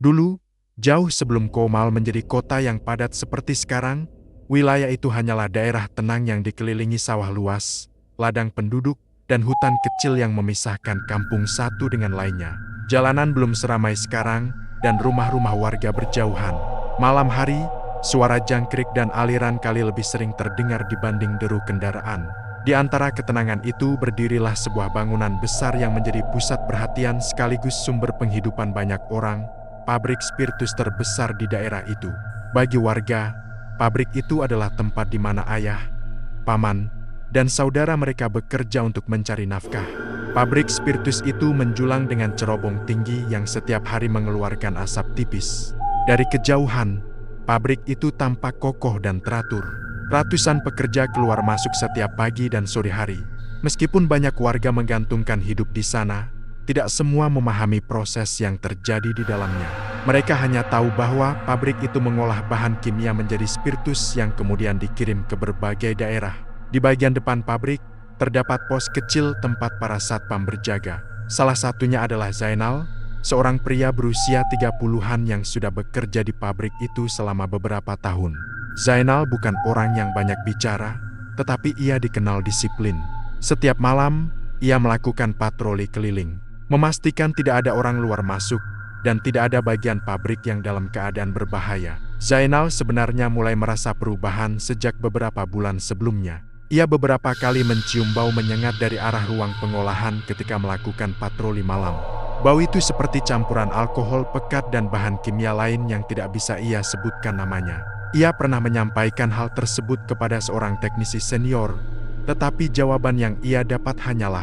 Dulu, jauh sebelum Komal menjadi kota yang padat seperti sekarang, wilayah itu hanyalah daerah tenang yang dikelilingi sawah luas, ladang penduduk, dan hutan kecil yang memisahkan kampung satu dengan lainnya. Jalanan belum seramai sekarang, dan rumah-rumah warga berjauhan. Malam hari, suara jangkrik dan aliran kali lebih sering terdengar dibanding deru kendaraan. Di antara ketenangan itu berdirilah sebuah bangunan besar yang menjadi pusat perhatian sekaligus sumber penghidupan banyak orang, pabrik spiritus terbesar di daerah itu. Bagi warga, pabrik itu adalah tempat di mana ayah, paman, dan saudara mereka bekerja untuk mencari nafkah. Pabrik spiritus itu menjulang dengan cerobong tinggi yang setiap hari mengeluarkan asap tipis. Dari kejauhan, pabrik itu tampak kokoh dan teratur. Ratusan pekerja keluar masuk setiap pagi dan sore hari. Meskipun banyak warga menggantungkan hidup di sana, tidak semua memahami proses yang terjadi di dalamnya. Mereka hanya tahu bahwa pabrik itu mengolah bahan kimia menjadi spiritus yang kemudian dikirim ke berbagai daerah. Di bagian depan pabrik, terdapat pos kecil tempat para satpam berjaga. Salah satunya adalah Zainal, seorang pria berusia 30-an yang sudah bekerja di pabrik itu selama beberapa tahun. Zainal bukan orang yang banyak bicara, tetapi ia dikenal disiplin. Setiap malam, ia melakukan patroli keliling, memastikan tidak ada orang luar masuk, dan tidak ada bagian pabrik yang dalam keadaan berbahaya. Zainal sebenarnya mulai merasa perubahan sejak beberapa bulan sebelumnya. Ia beberapa kali mencium bau menyengat dari arah ruang pengolahan ketika melakukan patroli malam. Bau itu seperti campuran alkohol pekat dan bahan kimia lain yang tidak bisa ia sebutkan namanya. Ia pernah menyampaikan hal tersebut kepada seorang teknisi senior, tetapi jawaban yang ia dapat hanyalah,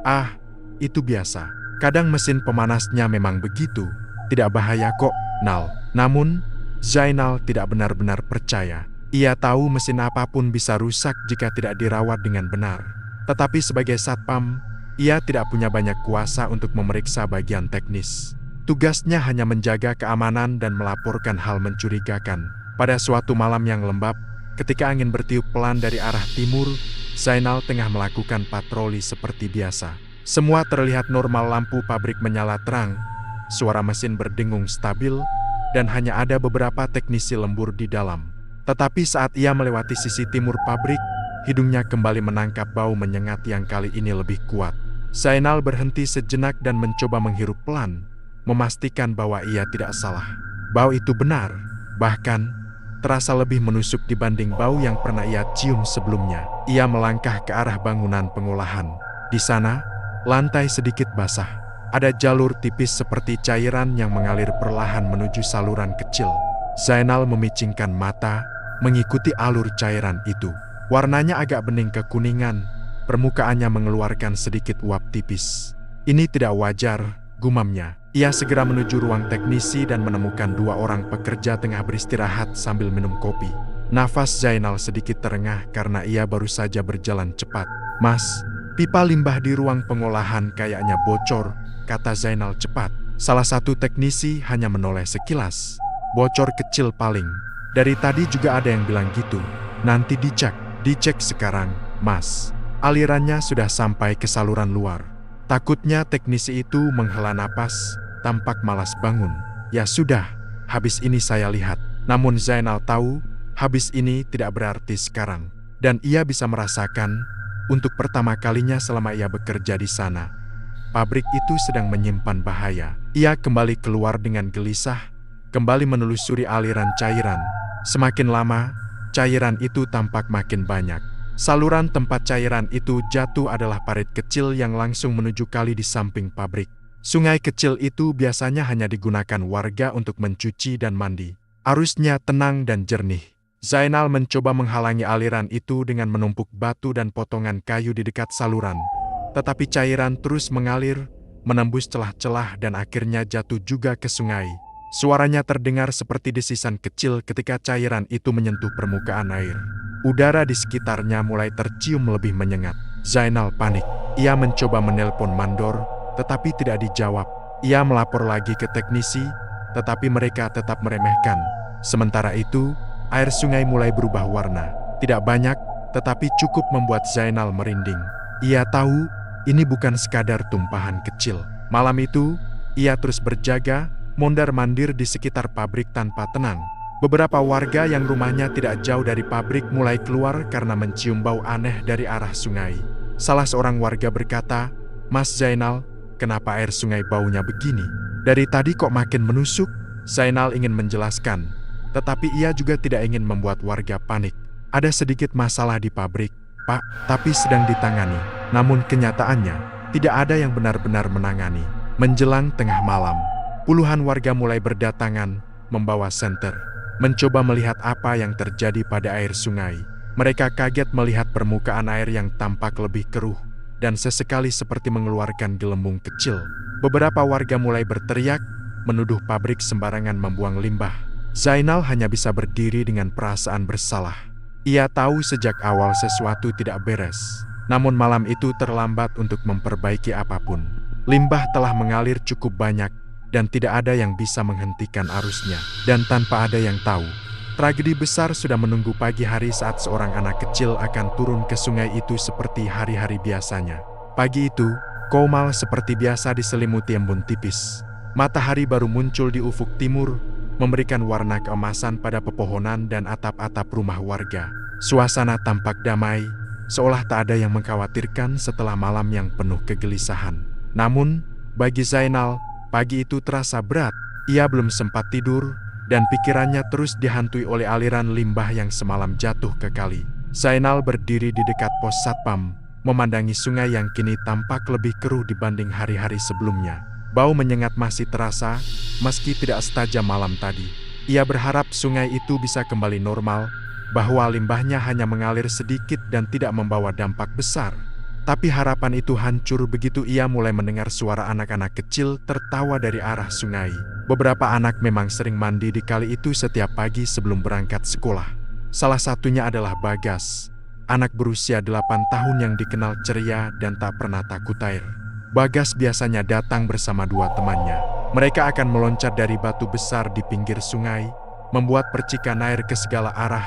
"Ah, itu biasa. Kadang mesin pemanasnya memang begitu. Tidak bahaya kok, Nal." Namun, Zainal tidak benar-benar percaya. Ia tahu mesin apapun bisa rusak jika tidak dirawat dengan benar. Tetapi sebagai satpam, ia tidak punya banyak kuasa untuk memeriksa bagian teknis. Tugasnya hanya menjaga keamanan dan melaporkan hal mencurigakan. Pada suatu malam yang lembab, ketika angin bertiup pelan dari arah timur, Zainal tengah melakukan patroli seperti biasa. Semua terlihat normal, lampu pabrik menyala terang, suara mesin berdengung stabil, dan hanya ada beberapa teknisi lembur di dalam. Tetapi saat ia melewati sisi timur pabrik, hidungnya kembali menangkap bau menyengat yang kali ini lebih kuat. Zainal berhenti sejenak dan mencoba menghirup pelan, memastikan bahwa ia tidak salah. Bau itu benar, bahkan terasa lebih menusuk dibanding bau yang pernah ia cium sebelumnya. Ia melangkah ke arah bangunan pengolahan. Di sana, lantai sedikit basah. Ada jalur tipis seperti cairan yang mengalir perlahan menuju saluran kecil. Zainal memicingkan mata, mengikuti alur cairan itu. Warnanya agak bening kekuningan, permukaannya mengeluarkan sedikit uap tipis. "Ini tidak wajar," gumamnya. Ia segera menuju ruang teknisi dan menemukan dua orang pekerja tengah beristirahat sambil minum kopi. Nafas Zainal sedikit terengah karena ia baru saja berjalan cepat. "Mas, pipa limbah di ruang pengolahan kayaknya bocor," kata Zainal cepat. Salah satu teknisi hanya menoleh sekilas. "Bocor kecil paling. Dari tadi juga ada yang bilang gitu. Nanti dicek." "Dicek sekarang, Mas. Alirannya sudah sampai ke saluran luar." Takutnya teknisi itu menghela napas, tampak malas bangun. "Ya sudah, habis ini saya lihat." Namun Zainal tahu, habis ini tidak berarti sekarang. Dan ia bisa merasakan, untuk pertama kalinya selama ia bekerja di sana, pabrik itu sedang menyimpan bahaya. Ia kembali keluar dengan gelisah, kembali menelusuri aliran cairan. Semakin lama, cairan itu tampak makin banyak. Saluran tempat cairan itu jatuh adalah parit kecil yang langsung menuju kali di samping pabrik. Sungai kecil itu biasanya hanya digunakan warga untuk mencuci dan mandi. Arusnya tenang dan jernih. Zainal mencoba menghalangi aliran itu dengan menumpuk batu dan potongan kayu di dekat saluran. Tetapi cairan terus mengalir, menembus celah-celah dan akhirnya jatuh juga ke sungai. Suaranya terdengar seperti desisan kecil ketika cairan itu menyentuh permukaan air. Udara di sekitarnya mulai tercium lebih menyengat. Zainal panik. Ia mencoba menelpon mandor, tetapi tidak dijawab. Ia melapor lagi ke teknisi, tetapi mereka tetap meremehkan. Sementara itu, air sungai mulai berubah warna. Tidak banyak, tetapi cukup membuat Zainal merinding. Ia tahu, ini bukan sekadar tumpahan kecil. Malam itu, ia terus berjaga, mondar-mandir di sekitar pabrik tanpa tenang. Beberapa warga yang rumahnya tidak jauh dari pabrik mulai keluar karena mencium bau aneh dari arah sungai. Salah seorang warga berkata, "Mas Zainal, kenapa air sungai baunya begini? Dari tadi kok makin menusuk?" Zainal ingin menjelaskan, tetapi ia juga tidak ingin membuat warga panik. "Ada sedikit masalah di pabrik, Pak, tapi sedang ditangani." Namun kenyataannya, tidak ada yang benar-benar menangani. Menjelang tengah malam, puluhan warga mulai berdatangan, membawa senter, mencoba melihat apa yang terjadi pada air sungai. Mereka kaget melihat permukaan air yang tampak lebih keruh, dan sesekali seperti mengeluarkan gelembung kecil. Beberapa warga mulai berteriak, menuduh pabrik sembarangan membuang limbah. Zainal hanya bisa berdiri dengan perasaan bersalah. Ia tahu sejak awal sesuatu tidak beres, namun malam itu terlambat untuk memperbaiki apapun. Limbah telah mengalir cukup banyak, dan tidak ada yang bisa menghentikan arusnya. Dan tanpa ada yang tahu, tragedi besar sudah menunggu pagi hari saat seorang anak kecil akan turun ke sungai itu seperti hari-hari biasanya. Pagi itu, Komal seperti biasa diselimuti embun tipis. Matahari baru muncul di ufuk timur, memberikan warna keemasan pada pepohonan dan atap-atap rumah warga. Suasana tampak damai, seolah tak ada yang mengkhawatirkan setelah malam yang penuh kegelisahan. Namun, bagi Zainal, pagi itu terasa berat. Ia belum sempat tidur, dan pikirannya terus dihantui oleh aliran limbah yang semalam jatuh ke kali. Zainal berdiri di dekat pos satpam, memandangi sungai yang kini tampak lebih keruh dibanding hari-hari sebelumnya. Bau menyengat masih terasa, meski tidak setajam malam tadi. Ia berharap sungai itu bisa kembali normal, bahwa limbahnya hanya mengalir sedikit dan tidak membawa dampak besar. Tapi harapan itu hancur begitu ia mulai mendengar suara anak-anak kecil tertawa dari arah sungai. Beberapa anak memang sering mandi di kali itu setiap pagi sebelum berangkat sekolah. Salah satunya adalah Bagas, anak berusia 8 tahun yang dikenal ceria dan tak pernah takut air. Bagas biasanya datang bersama 2 temannya. Mereka akan meloncat dari batu besar di pinggir sungai, membuat percikan air ke segala arah,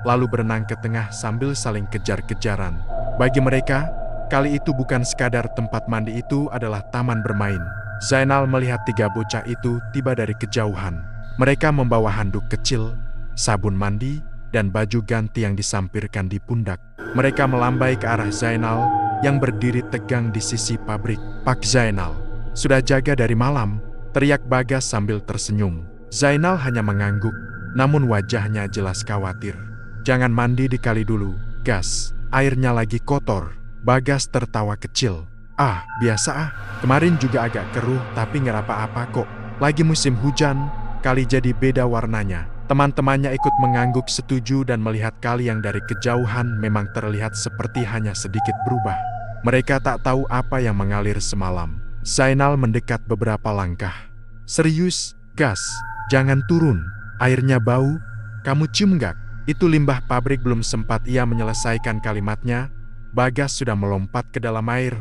lalu berenang ke tengah sambil saling kejar-kejaran. Bagi mereka, kali itu bukan sekadar tempat mandi, itu adalah taman bermain. Zainal melihat 3 bocah itu tiba dari kejauhan. Mereka membawa handuk kecil, sabun mandi, dan baju ganti yang disampirkan di pundak. Mereka melambai ke arah Zainal yang berdiri tegang di sisi pabrik. "Pak Zainal, sudah jaga dari malam," teriak Bagas sambil tersenyum. Zainal hanya mengangguk, namun wajahnya jelas khawatir. "Jangan mandi di kali dulu, Gas. Airnya lagi kotor." Bagas tertawa kecil. "Ah, biasa ah. Kemarin juga agak keruh tapi nggak apa-apa kok. Lagi musim hujan, kali jadi beda warnanya." Teman-temannya ikut mengangguk setuju dan melihat kali yang dari kejauhan memang terlihat seperti hanya sedikit berubah. Mereka tak tahu apa yang mengalir semalam. Zainal mendekat beberapa langkah. "Serius, Gas, jangan turun. Airnya bau. Kamu cium nggak?" Itu limbah pabrik. Belum sempat ia menyelesaikan kalimatnya, Bagas sudah melompat ke dalam air,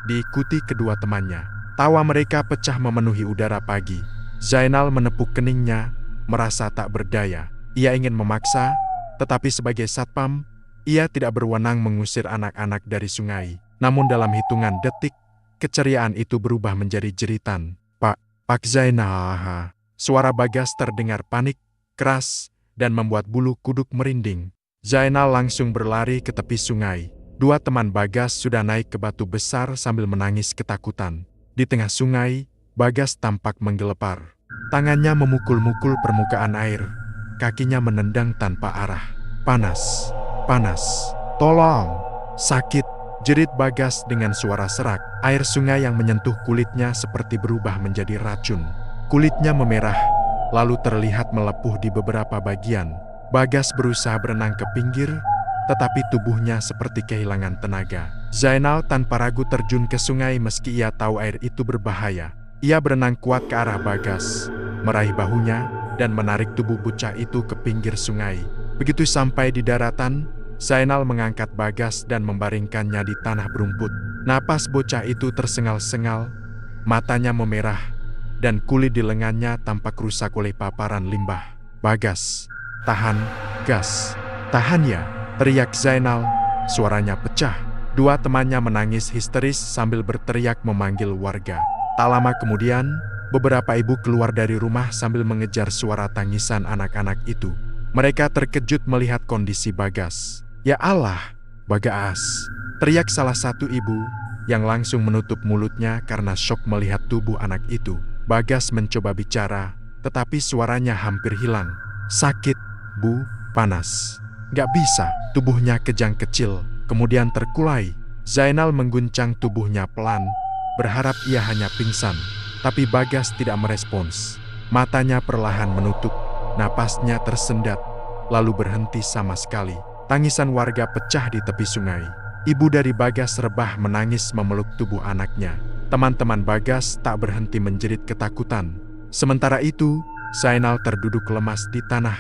diikuti kedua temannya. Tawa mereka pecah memenuhi udara pagi. Zainal menepuk keningnya, merasa tak berdaya. Ia ingin memaksa, tetapi sebagai satpam, ia tidak berwenang mengusir anak-anak dari sungai. Namun dalam hitungan detik, keceriaan itu berubah menjadi jeritan. Pak Zainal." Suara Bagas terdengar panik, keras, dan membuat bulu kuduk merinding. Zainal langsung berlari ke tepi sungai. 2 teman Bagas sudah naik ke batu besar sambil menangis ketakutan. Di tengah sungai, Bagas tampak menggelepar. Tangannya memukul-mukul permukaan air. Kakinya menendang tanpa arah. Panas. Tolong! Sakit! Jerit Bagas dengan suara serak. Air sungai yang menyentuh kulitnya seperti berubah menjadi racun. Kulitnya memerah, lalu terlihat melepuh di beberapa bagian. Bagas berusaha berenang ke pinggir, tetapi tubuhnya seperti kehilangan tenaga. Zainal tanpa ragu terjun ke sungai meski ia tahu air itu berbahaya. Ia berenang kuat ke arah Bagas, meraih bahunya, dan menarik tubuh bocah itu ke pinggir sungai. Begitu sampai di daratan, Zainal mengangkat Bagas dan membaringkannya di tanah berumput. Napas bocah itu tersengal-sengal, matanya memerah, dan kulit di lengannya tampak rusak oleh paparan limbah. "Bagas, tahan, Gas, tahan ya!" teriak Zainal. Suaranya pecah. 2 temannya menangis histeris sambil berteriak memanggil warga. Tak lama kemudian, beberapa ibu keluar dari rumah sambil mengejar suara tangisan anak-anak itu. Mereka terkejut melihat kondisi Bagas. "Ya Allah, Bagas!" teriak salah satu ibu, yang langsung menutup mulutnya karena syok melihat tubuh anak itu. Bagas mencoba bicara, tetapi suaranya hampir hilang. "Sakit, Bu, panas." "Gak bisa." Tubuhnya kejang kecil, kemudian terkulai. Zainal mengguncang tubuhnya pelan, berharap ia hanya pingsan. Tapi Bagas tidak merespons. Matanya perlahan menutup, napasnya tersendat, lalu berhenti sama sekali. Tangisan warga pecah di tepi sungai. Ibu dari Bagas rebah menangis memeluk tubuh anaknya. Teman-teman Bagas tak berhenti menjerit ketakutan. Sementara itu, Zainal terduduk lemas di tanah,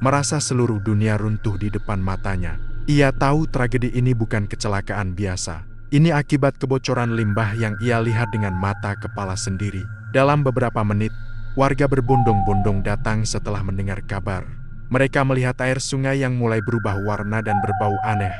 merasa seluruh dunia runtuh di depan matanya. Ia tahu tragedi ini bukan kecelakaan biasa. Ini akibat kebocoran limbah yang ia lihat dengan mata kepala sendiri. Dalam beberapa menit, warga berbondong-bondong datang setelah mendengar kabar. Mereka melihat air sungai yang mulai berubah warna dan berbau aneh,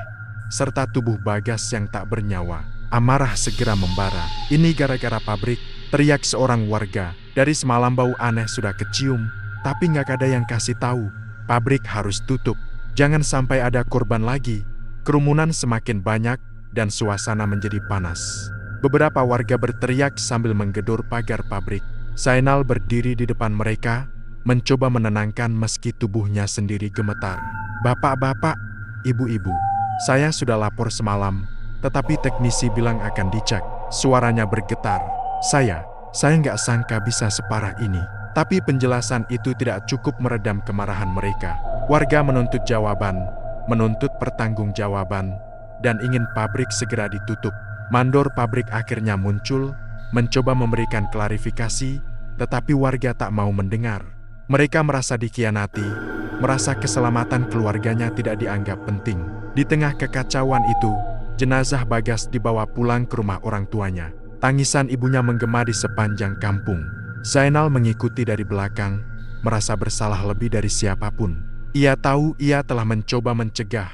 serta tubuh Bagas yang tak bernyawa. Amarah segera membara. "Ini gara-gara pabrik," teriak seorang warga. "Dari semalam bau aneh sudah kecium, tapi nggak ada yang kasih tahu. Pabrik harus tutup. Jangan sampai ada korban lagi." Kerumunan semakin banyak dan suasana menjadi panas. Beberapa warga berteriak sambil menggedor pagar pabrik. Zainal berdiri di depan mereka, mencoba menenangkan meski tubuhnya sendiri gemetar. "Bapak-bapak, ibu-ibu, saya sudah lapor semalam, tetapi teknisi bilang akan dicek." Suaranya bergetar. Saya nggak sangka bisa separah ini." Tapi penjelasan itu tidak cukup meredam kemarahan mereka. Warga menuntut jawaban, menuntut pertanggungjawaban, dan ingin pabrik segera ditutup. Mandor pabrik akhirnya muncul, mencoba memberikan klarifikasi, tetapi warga tak mau mendengar. Mereka merasa dikhianati, merasa keselamatan keluarganya tidak dianggap penting. Di tengah kekacauan itu, jenazah Bagas dibawa pulang ke rumah orang tuanya. Tangisan ibunya menggema di sepanjang kampung. Zainal mengikuti dari belakang, merasa bersalah lebih dari siapapun. Ia tahu ia telah mencoba mencegah,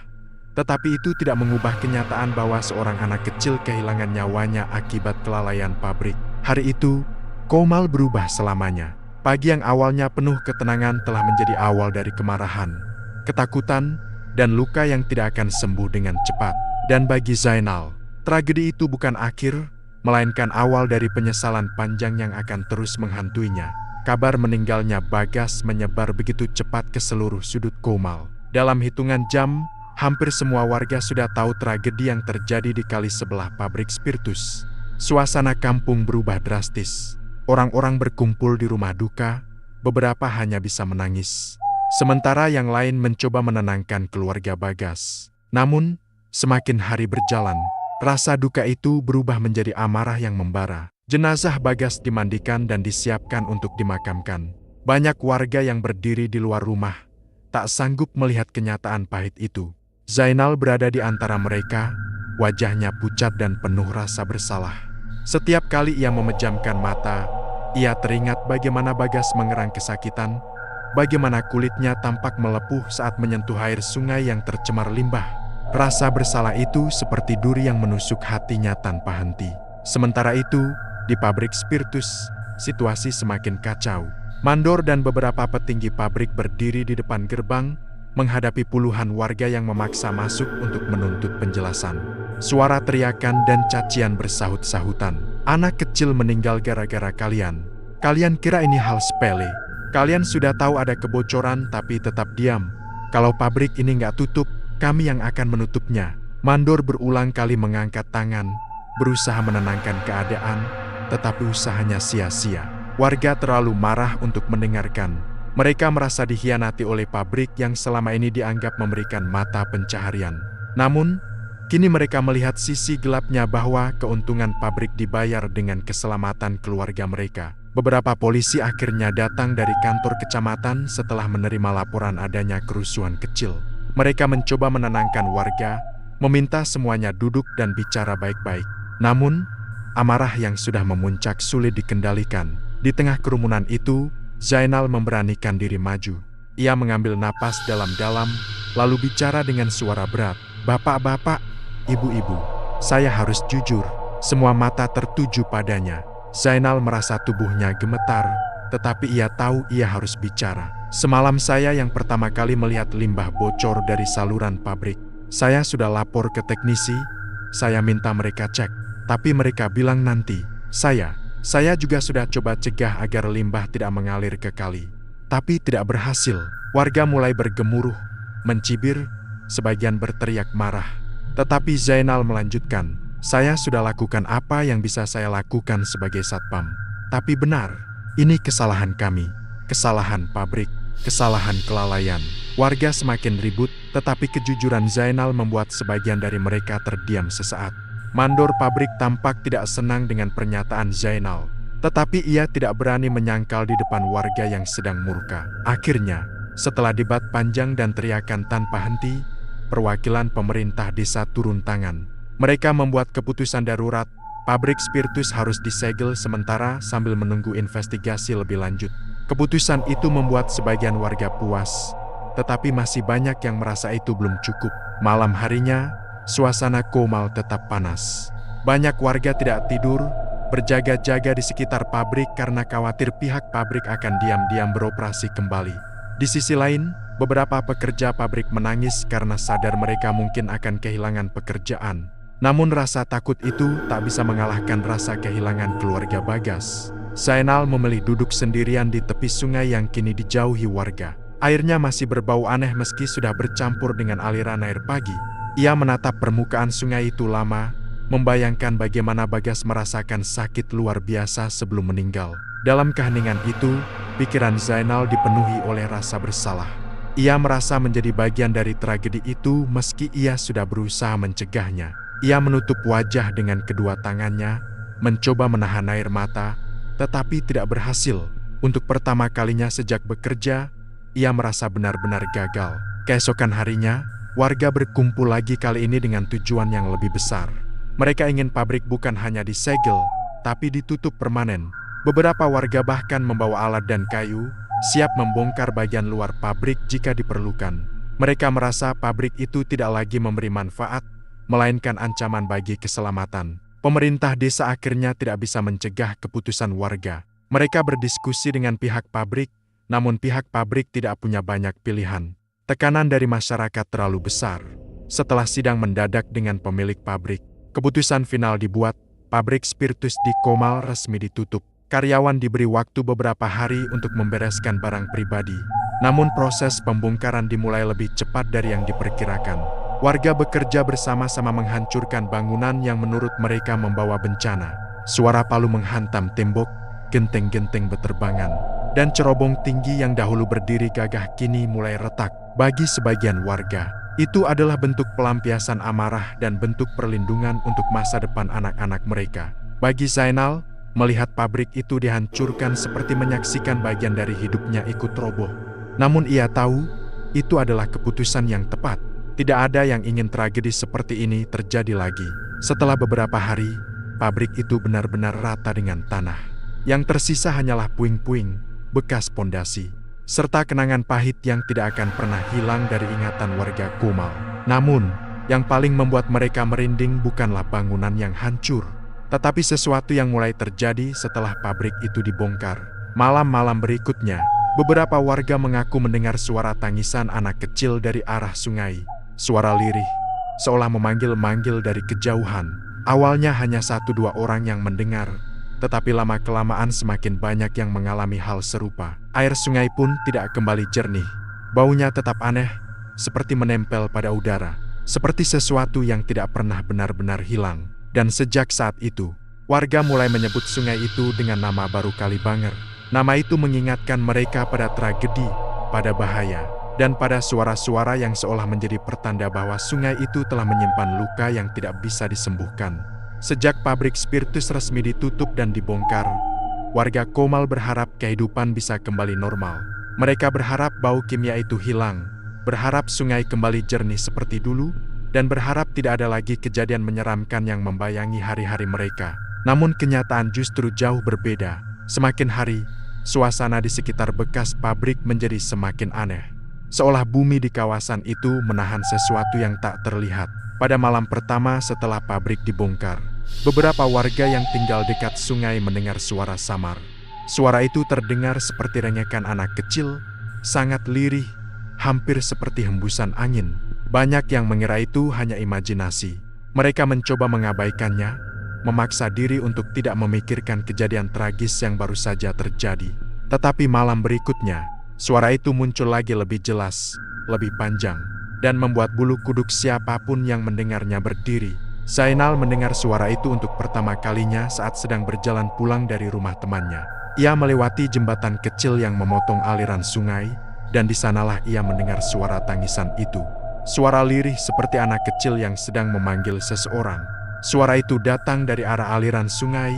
tetapi itu tidak mengubah kenyataan bahwa seorang anak kecil kehilangan nyawanya akibat kelalaian pabrik. Hari itu, Komal berubah selamanya. Pagi yang awalnya penuh ketenangan telah menjadi awal dari kemarahan, ketakutan, dan luka yang tidak akan sembuh dengan cepat. Dan bagi Zainal, tragedi itu bukan akhir, melainkan awal dari penyesalan panjang yang akan terus menghantuinya. Kabar meninggalnya Bagas menyebar begitu cepat ke seluruh sudut Komal. Dalam hitungan jam, hampir semua warga sudah tahu tragedi yang terjadi di kali sebelah pabrik spiritus. Suasana kampung berubah drastis. Orang-orang berkumpul di rumah duka, beberapa hanya bisa menangis. Sementara yang lain mencoba menenangkan keluarga Bagas. Namun, semakin hari berjalan, rasa duka itu berubah menjadi amarah yang membara. Jenazah Bagas dimandikan dan disiapkan untuk dimakamkan. Banyak warga yang berdiri di luar rumah, tak sanggup melihat kenyataan pahit itu. Zainal berada di antara mereka, wajahnya pucat dan penuh rasa bersalah. Setiap kali ia memejamkan mata, ia teringat bagaimana Bagas mengerang kesakitan, bagaimana kulitnya tampak melepuh saat menyentuh air sungai yang tercemar limbah. Rasa bersalah itu seperti duri yang menusuk hatinya tanpa henti. Sementara itu, di pabrik spiritus, situasi semakin kacau. Mandor dan beberapa petinggi pabrik berdiri di depan gerbang, menghadapi puluhan warga yang memaksa masuk untuk menuntut penjelasan. Suara teriakan dan cacian bersahut-sahutan. "Anak kecil meninggal gara-gara kalian. Kalian kira ini hal sepele? Kalian sudah tahu ada kebocoran tapi tetap diam. Kalau pabrik ini nggak tutup, kami yang akan menutupnya." Mandor berulang kali mengangkat tangan, berusaha menenangkan keadaan, tetapi usahanya sia-sia. Warga terlalu marah untuk mendengarkan. Mereka merasa dikhianati oleh pabrik yang selama ini dianggap memberikan mata pencaharian. Namun, kini mereka melihat sisi gelapnya bahwa keuntungan pabrik dibayar dengan keselamatan keluarga mereka. Beberapa polisi akhirnya datang dari kantor kecamatan setelah menerima laporan adanya kerusuhan kecil. Mereka mencoba menenangkan warga, meminta semuanya duduk dan bicara baik-baik. Namun, amarah yang sudah memuncak sulit dikendalikan. Di tengah kerumunan itu, Zainal memberanikan diri maju. Ia mengambil napas dalam-dalam, lalu bicara dengan suara berat. "Bapak-bapak, ibu-ibu, saya harus jujur." Semua mata tertuju padanya. Zainal merasa tubuhnya gemetar, tetapi ia tahu ia harus bicara. Semalam saya yang pertama kali melihat limbah bocor dari saluran pabrik. Saya sudah lapor ke teknisi, saya minta mereka cek, tapi mereka bilang nanti. Saya juga sudah coba cegah agar limbah tidak mengalir ke kali. Tapi tidak berhasil. Warga mulai bergemuruh, mencibir, sebagian berteriak marah. Tetapi Zainal melanjutkan, saya sudah lakukan apa yang bisa saya lakukan sebagai satpam. Tapi benar, ini kesalahan kami, kesalahan pabrik, kesalahan kelalaian. Warga semakin ribut, tetapi kejujuran Zainal membuat sebagian dari mereka terdiam sesaat. Mandor pabrik tampak tidak senang dengan pernyataan Zainal, tetapi ia tidak berani menyangkal di depan warga yang sedang murka. Akhirnya, setelah debat panjang dan teriakan tanpa henti, perwakilan pemerintah desa turun tangan. Mereka membuat keputusan darurat, pabrik spiritus harus disegel sementara sambil menunggu investigasi lebih lanjut. Keputusan itu membuat sebagian warga puas, tetapi masih banyak yang merasa itu belum cukup. Malam harinya, suasana Komal tetap panas. Banyak warga tidak tidur, berjaga-jaga di sekitar pabrik karena khawatir pihak pabrik akan diam-diam beroperasi kembali. Di sisi lain, beberapa pekerja pabrik menangis karena sadar mereka mungkin akan kehilangan pekerjaan. Namun rasa takut itu tak bisa mengalahkan rasa kehilangan keluarga Bagas. Zainal memilih duduk sendirian di tepi sungai yang kini dijauhi warga. Airnya masih berbau aneh meski sudah bercampur dengan aliran air pagi. Ia menatap permukaan sungai itu lama, membayangkan bagaimana Bagas merasakan sakit luar biasa sebelum meninggal. Dalam keheningan itu, pikiran Zainal dipenuhi oleh rasa bersalah. Ia merasa menjadi bagian dari tragedi itu meski ia sudah berusaha mencegahnya. Ia menutup wajah dengan kedua tangannya, mencoba menahan air mata, tetapi tidak berhasil. Untuk pertama kalinya sejak bekerja, ia merasa benar-benar gagal. Keesokan harinya, warga berkumpul lagi kali ini dengan tujuan yang lebih besar. Mereka ingin pabrik bukan hanya disegel, tapi ditutup permanen. Beberapa warga bahkan membawa alat dan kayu, siap membongkar bagian luar pabrik jika diperlukan. Mereka merasa pabrik itu tidak lagi memberi manfaat, melainkan ancaman bagi keselamatan. Pemerintah desa akhirnya tidak bisa mencegah keputusan warga. Mereka berdiskusi dengan pihak pabrik, namun pihak pabrik tidak punya banyak pilihan. Tekanan dari masyarakat terlalu besar. Setelah sidang mendadak dengan pemilik pabrik, keputusan final dibuat, pabrik spiritus di Komal resmi ditutup. Karyawan diberi waktu beberapa hari untuk membereskan barang pribadi. Namun proses pembongkaran dimulai lebih cepat dari yang diperkirakan. Warga bekerja bersama-sama menghancurkan bangunan yang menurut mereka membawa bencana. Suara palu menghantam tembok, genteng-genteng beterbangan, dan cerobong tinggi yang dahulu berdiri gagah kini mulai retak. Bagi sebagian warga, itu adalah bentuk pelampiasan amarah dan bentuk perlindungan untuk masa depan anak-anak mereka. Bagi Zainal, melihat pabrik itu dihancurkan seperti menyaksikan bagian dari hidupnya ikut roboh. Namun ia tahu, itu adalah keputusan yang tepat. Tidak ada yang ingin tragedi seperti ini terjadi lagi. Setelah beberapa hari, pabrik itu benar-benar rata dengan tanah. Yang tersisa hanyalah puing-puing, bekas pondasi, serta kenangan pahit yang tidak akan pernah hilang dari ingatan warga Komal. Namun, yang paling membuat mereka merinding bukanlah bangunan yang hancur, tetapi sesuatu yang mulai terjadi setelah pabrik itu dibongkar. Malam-malam berikutnya, beberapa warga mengaku mendengar suara tangisan anak kecil dari arah sungai. Suara lirih, seolah memanggil-manggil dari kejauhan. Awalnya hanya 1-2 orang yang mendengar, tetapi lama-kelamaan semakin banyak yang mengalami hal serupa. Air sungai pun tidak kembali jernih. Baunya tetap aneh, seperti menempel pada udara, seperti sesuatu yang tidak pernah benar-benar hilang. Dan sejak saat itu, warga mulai menyebut sungai itu dengan nama baru Kalibanger. Nama itu mengingatkan mereka pada tragedi, pada bahaya, dan pada suara-suara yang seolah menjadi pertanda bahwa sungai itu telah menyimpan luka yang tidak bisa disembuhkan. Sejak pabrik spiritus resmi ditutup dan dibongkar, warga Komal berharap kehidupan bisa kembali normal. Mereka berharap bau kimia itu hilang, berharap sungai kembali jernih seperti dulu, dan berharap tidak ada lagi kejadian menyeramkan yang membayangi hari-hari mereka. Namun kenyataan justru jauh berbeda. Semakin hari, suasana di sekitar bekas pabrik menjadi semakin aneh. Seolah bumi di kawasan itu menahan sesuatu yang tak terlihat. Pada malam pertama setelah pabrik dibongkar, Beberapa warga yang tinggal dekat sungai mendengar suara samar. Suara itu terdengar seperti rengekan anak kecil, sangat lirih, hampir seperti hembusan angin. Banyak yang mengira itu hanya imajinasi. Mereka mencoba mengabaikannya, memaksa diri untuk tidak memikirkan kejadian tragis yang baru saja terjadi. Tetapi malam berikutnya, suara itu muncul lagi lebih jelas, lebih panjang, dan membuat bulu kuduk siapapun yang mendengarnya berdiri. Zainal mendengar suara itu untuk pertama kalinya saat sedang berjalan pulang dari rumah temannya. Ia melewati jembatan kecil yang memotong aliran sungai, dan di sanalah ia mendengar suara tangisan itu. Suara lirih seperti anak kecil yang sedang memanggil seseorang. Suara itu datang dari arah aliran sungai,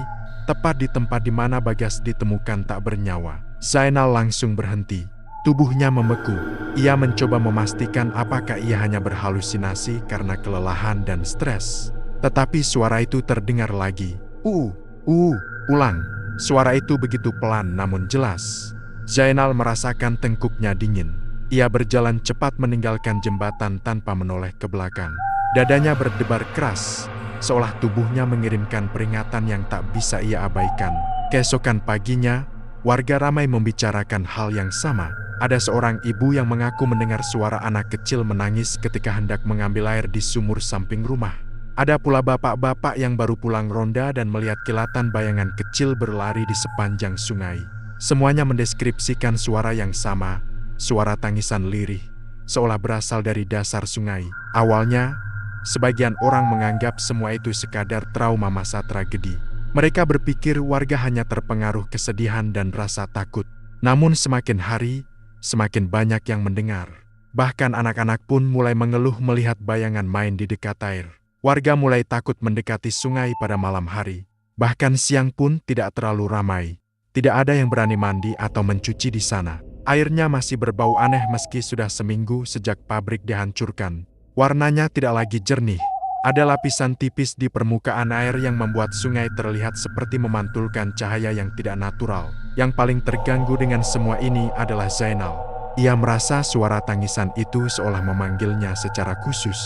tepat di tempat di mana Bagas ditemukan tak bernyawa. Zainal langsung berhenti. Tubuhnya membeku. Ia mencoba memastikan apakah ia hanya berhalusinasi karena kelelahan dan stres. Tetapi suara itu terdengar lagi. Ulang. Suara itu begitu pelan namun jelas. Zainal merasakan tengkuknya dingin. Ia berjalan cepat meninggalkan jembatan tanpa menoleh ke belakang. Dadanya berdebar keras, seolah tubuhnya mengirimkan peringatan yang tak bisa ia abaikan. Keesokan paginya, warga ramai membicarakan hal yang sama. Ada seorang ibu yang mengaku mendengar suara anak kecil menangis ketika hendak mengambil air di sumur samping rumah. Ada pula bapak-bapak yang baru pulang ronda dan melihat kilatan bayangan kecil berlari di sepanjang sungai. Semuanya mendeskripsikan suara yang sama, suara tangisan lirih, seolah berasal dari dasar sungai. Awalnya, sebagian orang menganggap semua itu sekadar trauma masa tragedi. Mereka berpikir warga hanya terpengaruh kesedihan dan rasa takut. Namun semakin hari, semakin banyak yang mendengar. Bahkan anak-anak pun mulai mengeluh melihat bayangan main di dekat air. Warga mulai takut mendekati sungai pada malam hari. Bahkan siang pun tidak terlalu ramai. Tidak ada yang berani mandi atau mencuci di sana. Airnya masih berbau aneh meski sudah seminggu sejak pabrik dihancurkan. Warnanya tidak lagi jernih. Ada lapisan tipis di permukaan air yang membuat sungai terlihat seperti memantulkan cahaya yang tidak natural. Yang paling terganggu dengan semua ini adalah Zainal. Ia merasa suara tangisan itu seolah memanggilnya secara khusus.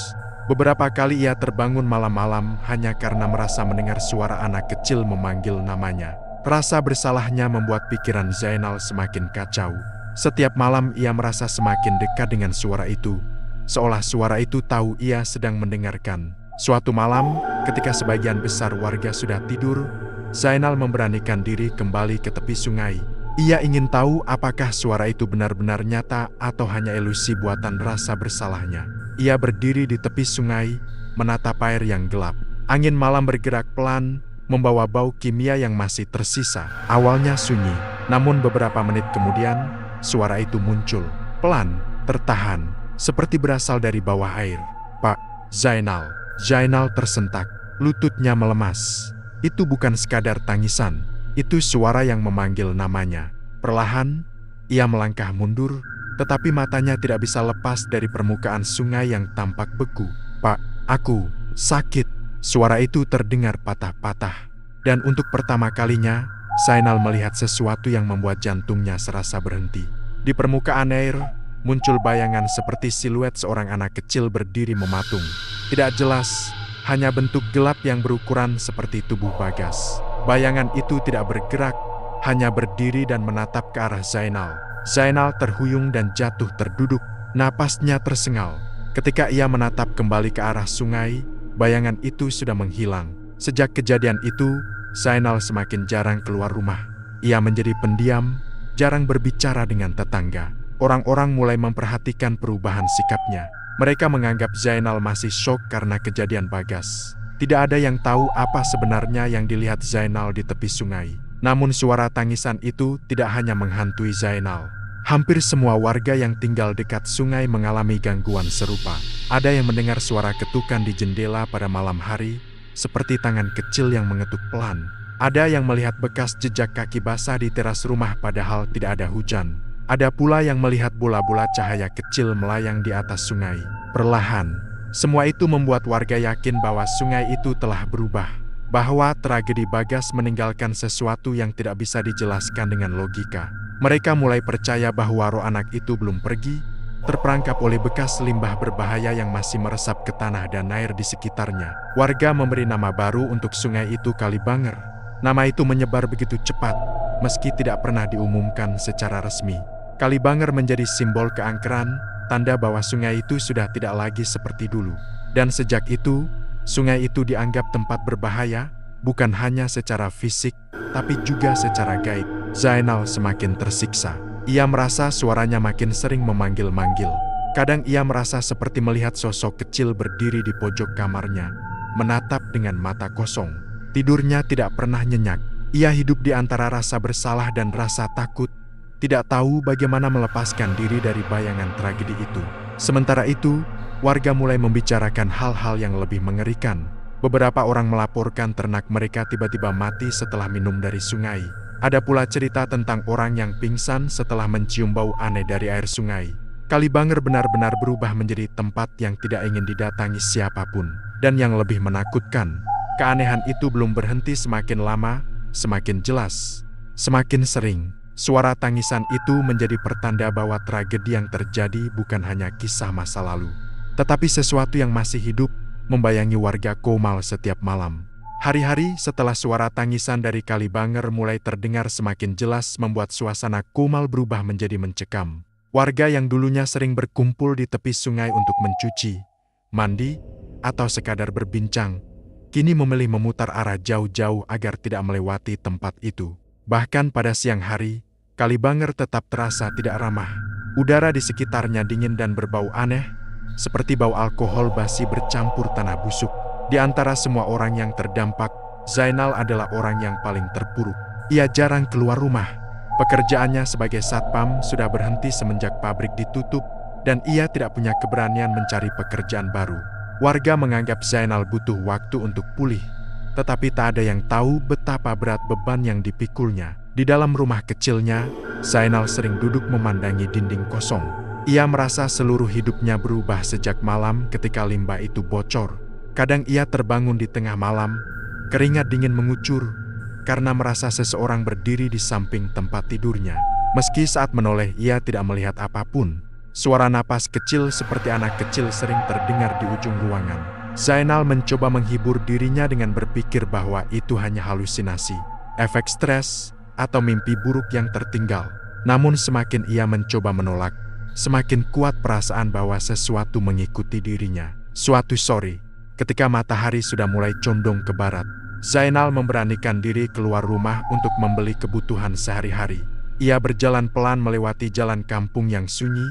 Beberapa kali ia terbangun malam-malam hanya karena merasa mendengar suara anak kecil memanggil namanya. Rasa bersalahnya membuat pikiran Zainal semakin kacau. Setiap malam ia merasa semakin dekat dengan suara itu, seolah suara itu tahu ia sedang mendengarkan. Suatu malam, ketika sebagian besar warga sudah tidur, Zainal memberanikan diri kembali ke tepi sungai. Ia ingin tahu apakah suara itu benar-benar nyata atau hanya ilusi buatan rasa bersalahnya. Ia berdiri di tepi sungai, menatap air yang gelap. Angin malam bergerak pelan, membawa bau kimia yang masih tersisa. Awalnya sunyi, namun beberapa menit kemudian, suara itu muncul. Pelan, tertahan, seperti berasal dari bawah air. "Pak, Zainal." Zainal tersentak, lututnya melemas. Itu bukan sekadar tangisan, itu suara yang memanggil namanya. Perlahan, ia melangkah mundur, tetapi matanya tidak bisa lepas dari permukaan sungai yang tampak beku. "Pak, aku sakit." Suara itu terdengar patah-patah. Dan untuk pertama kalinya, Zainal melihat sesuatu yang membuat jantungnya serasa berhenti. Di permukaan air, muncul bayangan seperti siluet seorang anak kecil berdiri mematung. Tidak jelas, hanya bentuk gelap yang berukuran seperti tubuh Bagas. Bayangan itu tidak bergerak, hanya berdiri dan menatap ke arah Zainal. Zainal terhuyung dan jatuh terduduk, napasnya tersengal. Ketika ia menatap kembali ke arah sungai, bayangan itu sudah menghilang. Sejak kejadian itu, Zainal semakin jarang keluar rumah. Ia menjadi pendiam, jarang berbicara dengan tetangga. Orang-orang mulai memperhatikan perubahan sikapnya. Mereka menganggap Zainal masih syok karena kejadian Bagas. Tidak ada yang tahu apa sebenarnya yang dilihat Zainal di tepi sungai. Namun suara tangisan itu tidak hanya menghantui Zainal. Hampir semua warga yang tinggal dekat sungai mengalami gangguan serupa. Ada yang mendengar suara ketukan di jendela pada malam hari, seperti tangan kecil yang mengetuk pelan. Ada yang melihat bekas jejak kaki basah di teras rumah padahal tidak ada hujan. Ada pula yang melihat bola-bola cahaya kecil melayang di atas sungai. Perlahan, semua itu membuat warga yakin bahwa sungai itu telah berubah. Bahwa tragedi Bagas meninggalkan sesuatu yang tidak bisa dijelaskan dengan logika. Mereka mulai percaya bahwa roh anak itu belum pergi, terperangkap oleh bekas limbah berbahaya yang masih meresap ke tanah dan air di sekitarnya. Warga memberi nama baru untuk sungai itu Kalibanger. Nama itu menyebar begitu cepat, meski tidak pernah diumumkan secara resmi. Kalibanger menjadi simbol keangkeran, tanda bahwa sungai itu sudah tidak lagi seperti dulu. Dan sejak itu, sungai itu dianggap tempat berbahaya, bukan hanya secara fisik, tapi juga secara gaib. Zainal semakin tersiksa. Ia merasa suaranya makin sering memanggil-manggil. Kadang ia merasa seperti melihat sosok kecil berdiri di pojok kamarnya, menatap dengan mata kosong. Tidurnya tidak pernah nyenyak. Ia hidup di antara rasa bersalah dan rasa takut, tidak tahu bagaimana melepaskan diri dari bayangan tragedi itu. Sementara itu, warga mulai membicarakan hal-hal yang lebih mengerikan. Beberapa orang melaporkan ternak mereka tiba-tiba mati setelah minum dari sungai. Ada pula cerita tentang orang yang pingsan setelah mencium bau aneh dari air sungai. Kalibanger benar-benar berubah menjadi tempat yang tidak ingin didatangi siapapun. Dan yang lebih menakutkan, keanehan itu belum berhenti. Semakin lama, semakin jelas, semakin sering. Suara tangisan itu menjadi pertanda bahwa tragedi yang terjadi bukan hanya kisah masa lalu, tetapi sesuatu yang masih hidup, membayangi warga Komal setiap malam. Hari-hari setelah suara tangisan dari Kalibanger mulai terdengar semakin jelas membuat suasana Komal berubah menjadi mencekam. Warga yang dulunya sering berkumpul di tepi sungai untuk mencuci, mandi, atau sekadar berbincang, kini memilih memutar arah jauh-jauh agar tidak melewati tempat itu. Bahkan pada siang hari, Kalibanger tetap terasa tidak ramah. Udara di sekitarnya dingin dan berbau aneh, seperti bau alkohol basi bercampur tanah busuk. Di antara semua orang yang terdampak, Zainal adalah orang yang paling terpuruk. Ia jarang keluar rumah. Pekerjaannya sebagai satpam sudah berhenti semenjak pabrik ditutup, dan ia tidak punya keberanian mencari pekerjaan baru. Warga menganggap Zainal butuh waktu untuk pulih, tetapi tak ada yang tahu betapa berat beban yang dipikulnya. Di dalam rumah kecilnya, Zainal sering duduk memandangi dinding kosong. Ia merasa seluruh hidupnya berubah sejak malam ketika limbah itu bocor. Kadang ia terbangun di tengah malam, keringat dingin mengucur, karena merasa seseorang berdiri di samping tempat tidurnya. Meski saat menoleh ia tidak melihat apapun, suara napas kecil seperti anak kecil sering terdengar di ujung ruangan. Zainal mencoba menghibur dirinya dengan berpikir bahwa itu hanya halusinasi, efek stres, atau mimpi buruk yang tertinggal. Namun semakin ia mencoba menolak, semakin kuat perasaan bahwa sesuatu mengikuti dirinya. Suatu sore, ketika matahari sudah mulai condong ke barat, Zainal memberanikan diri keluar rumah untuk membeli kebutuhan sehari-hari. Ia berjalan pelan melewati jalan kampung yang sunyi,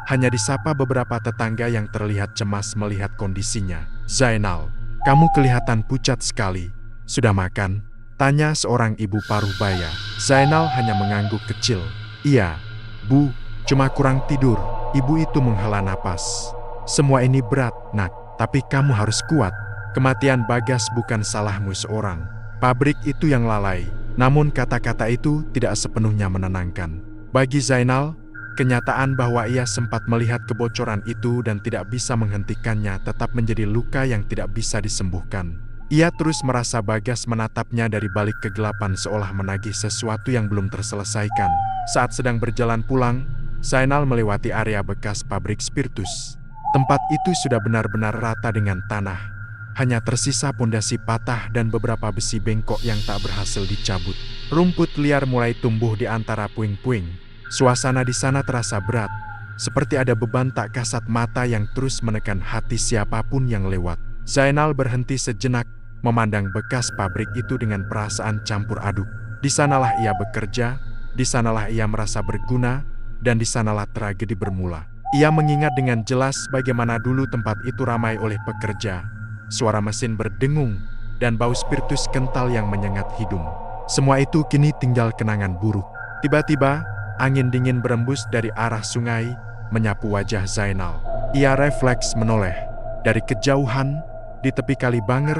hanya disapa beberapa tetangga yang terlihat cemas melihat kondisinya. "Zainal, kamu kelihatan pucat sekali. Sudah makan?" tanya seorang ibu paruh baya. Zainal hanya mengangguk kecil. "Iya, Bu, cuma kurang tidur." Ibu itu menghela napas. "Semua ini berat, Nak. Tapi kamu harus kuat. Kematian Bagas bukan salahmu seorang. Pabrik itu yang lalai." Namun kata-kata itu tidak sepenuhnya menenangkan. Bagi Zainal, kenyataan bahwa ia sempat melihat kebocoran itu dan tidak bisa menghentikannya tetap menjadi luka yang tidak bisa disembuhkan. Ia terus merasa Bagas menatapnya dari balik kegelapan seolah menagih sesuatu yang belum terselesaikan. Saat sedang berjalan pulang, Zainal melewati area bekas pabrik spiritus. Tempat itu sudah benar-benar rata dengan tanah. Hanya tersisa pondasi patah dan beberapa besi bengkok yang tak berhasil dicabut. Rumput liar mulai tumbuh di antara puing-puing. Suasana di sana terasa berat, seperti ada beban tak kasat mata yang terus menekan hati siapapun yang lewat. Zainal berhenti sejenak, memandang bekas pabrik itu dengan perasaan campur aduk. Di sanalah ia bekerja, di sanalah ia merasa berguna, dan di sanalah tragedi bermula. Ia mengingat dengan jelas bagaimana dulu tempat itu ramai oleh pekerja. Suara mesin berdengung, dan bau spiritus kental yang menyengat hidung. Semua itu kini tinggal kenangan buruk. Tiba-tiba, angin dingin berembus dari arah sungai, menyapu wajah Zainal. Ia refleks menoleh. Dari kejauhan, di tepi Kalibanger,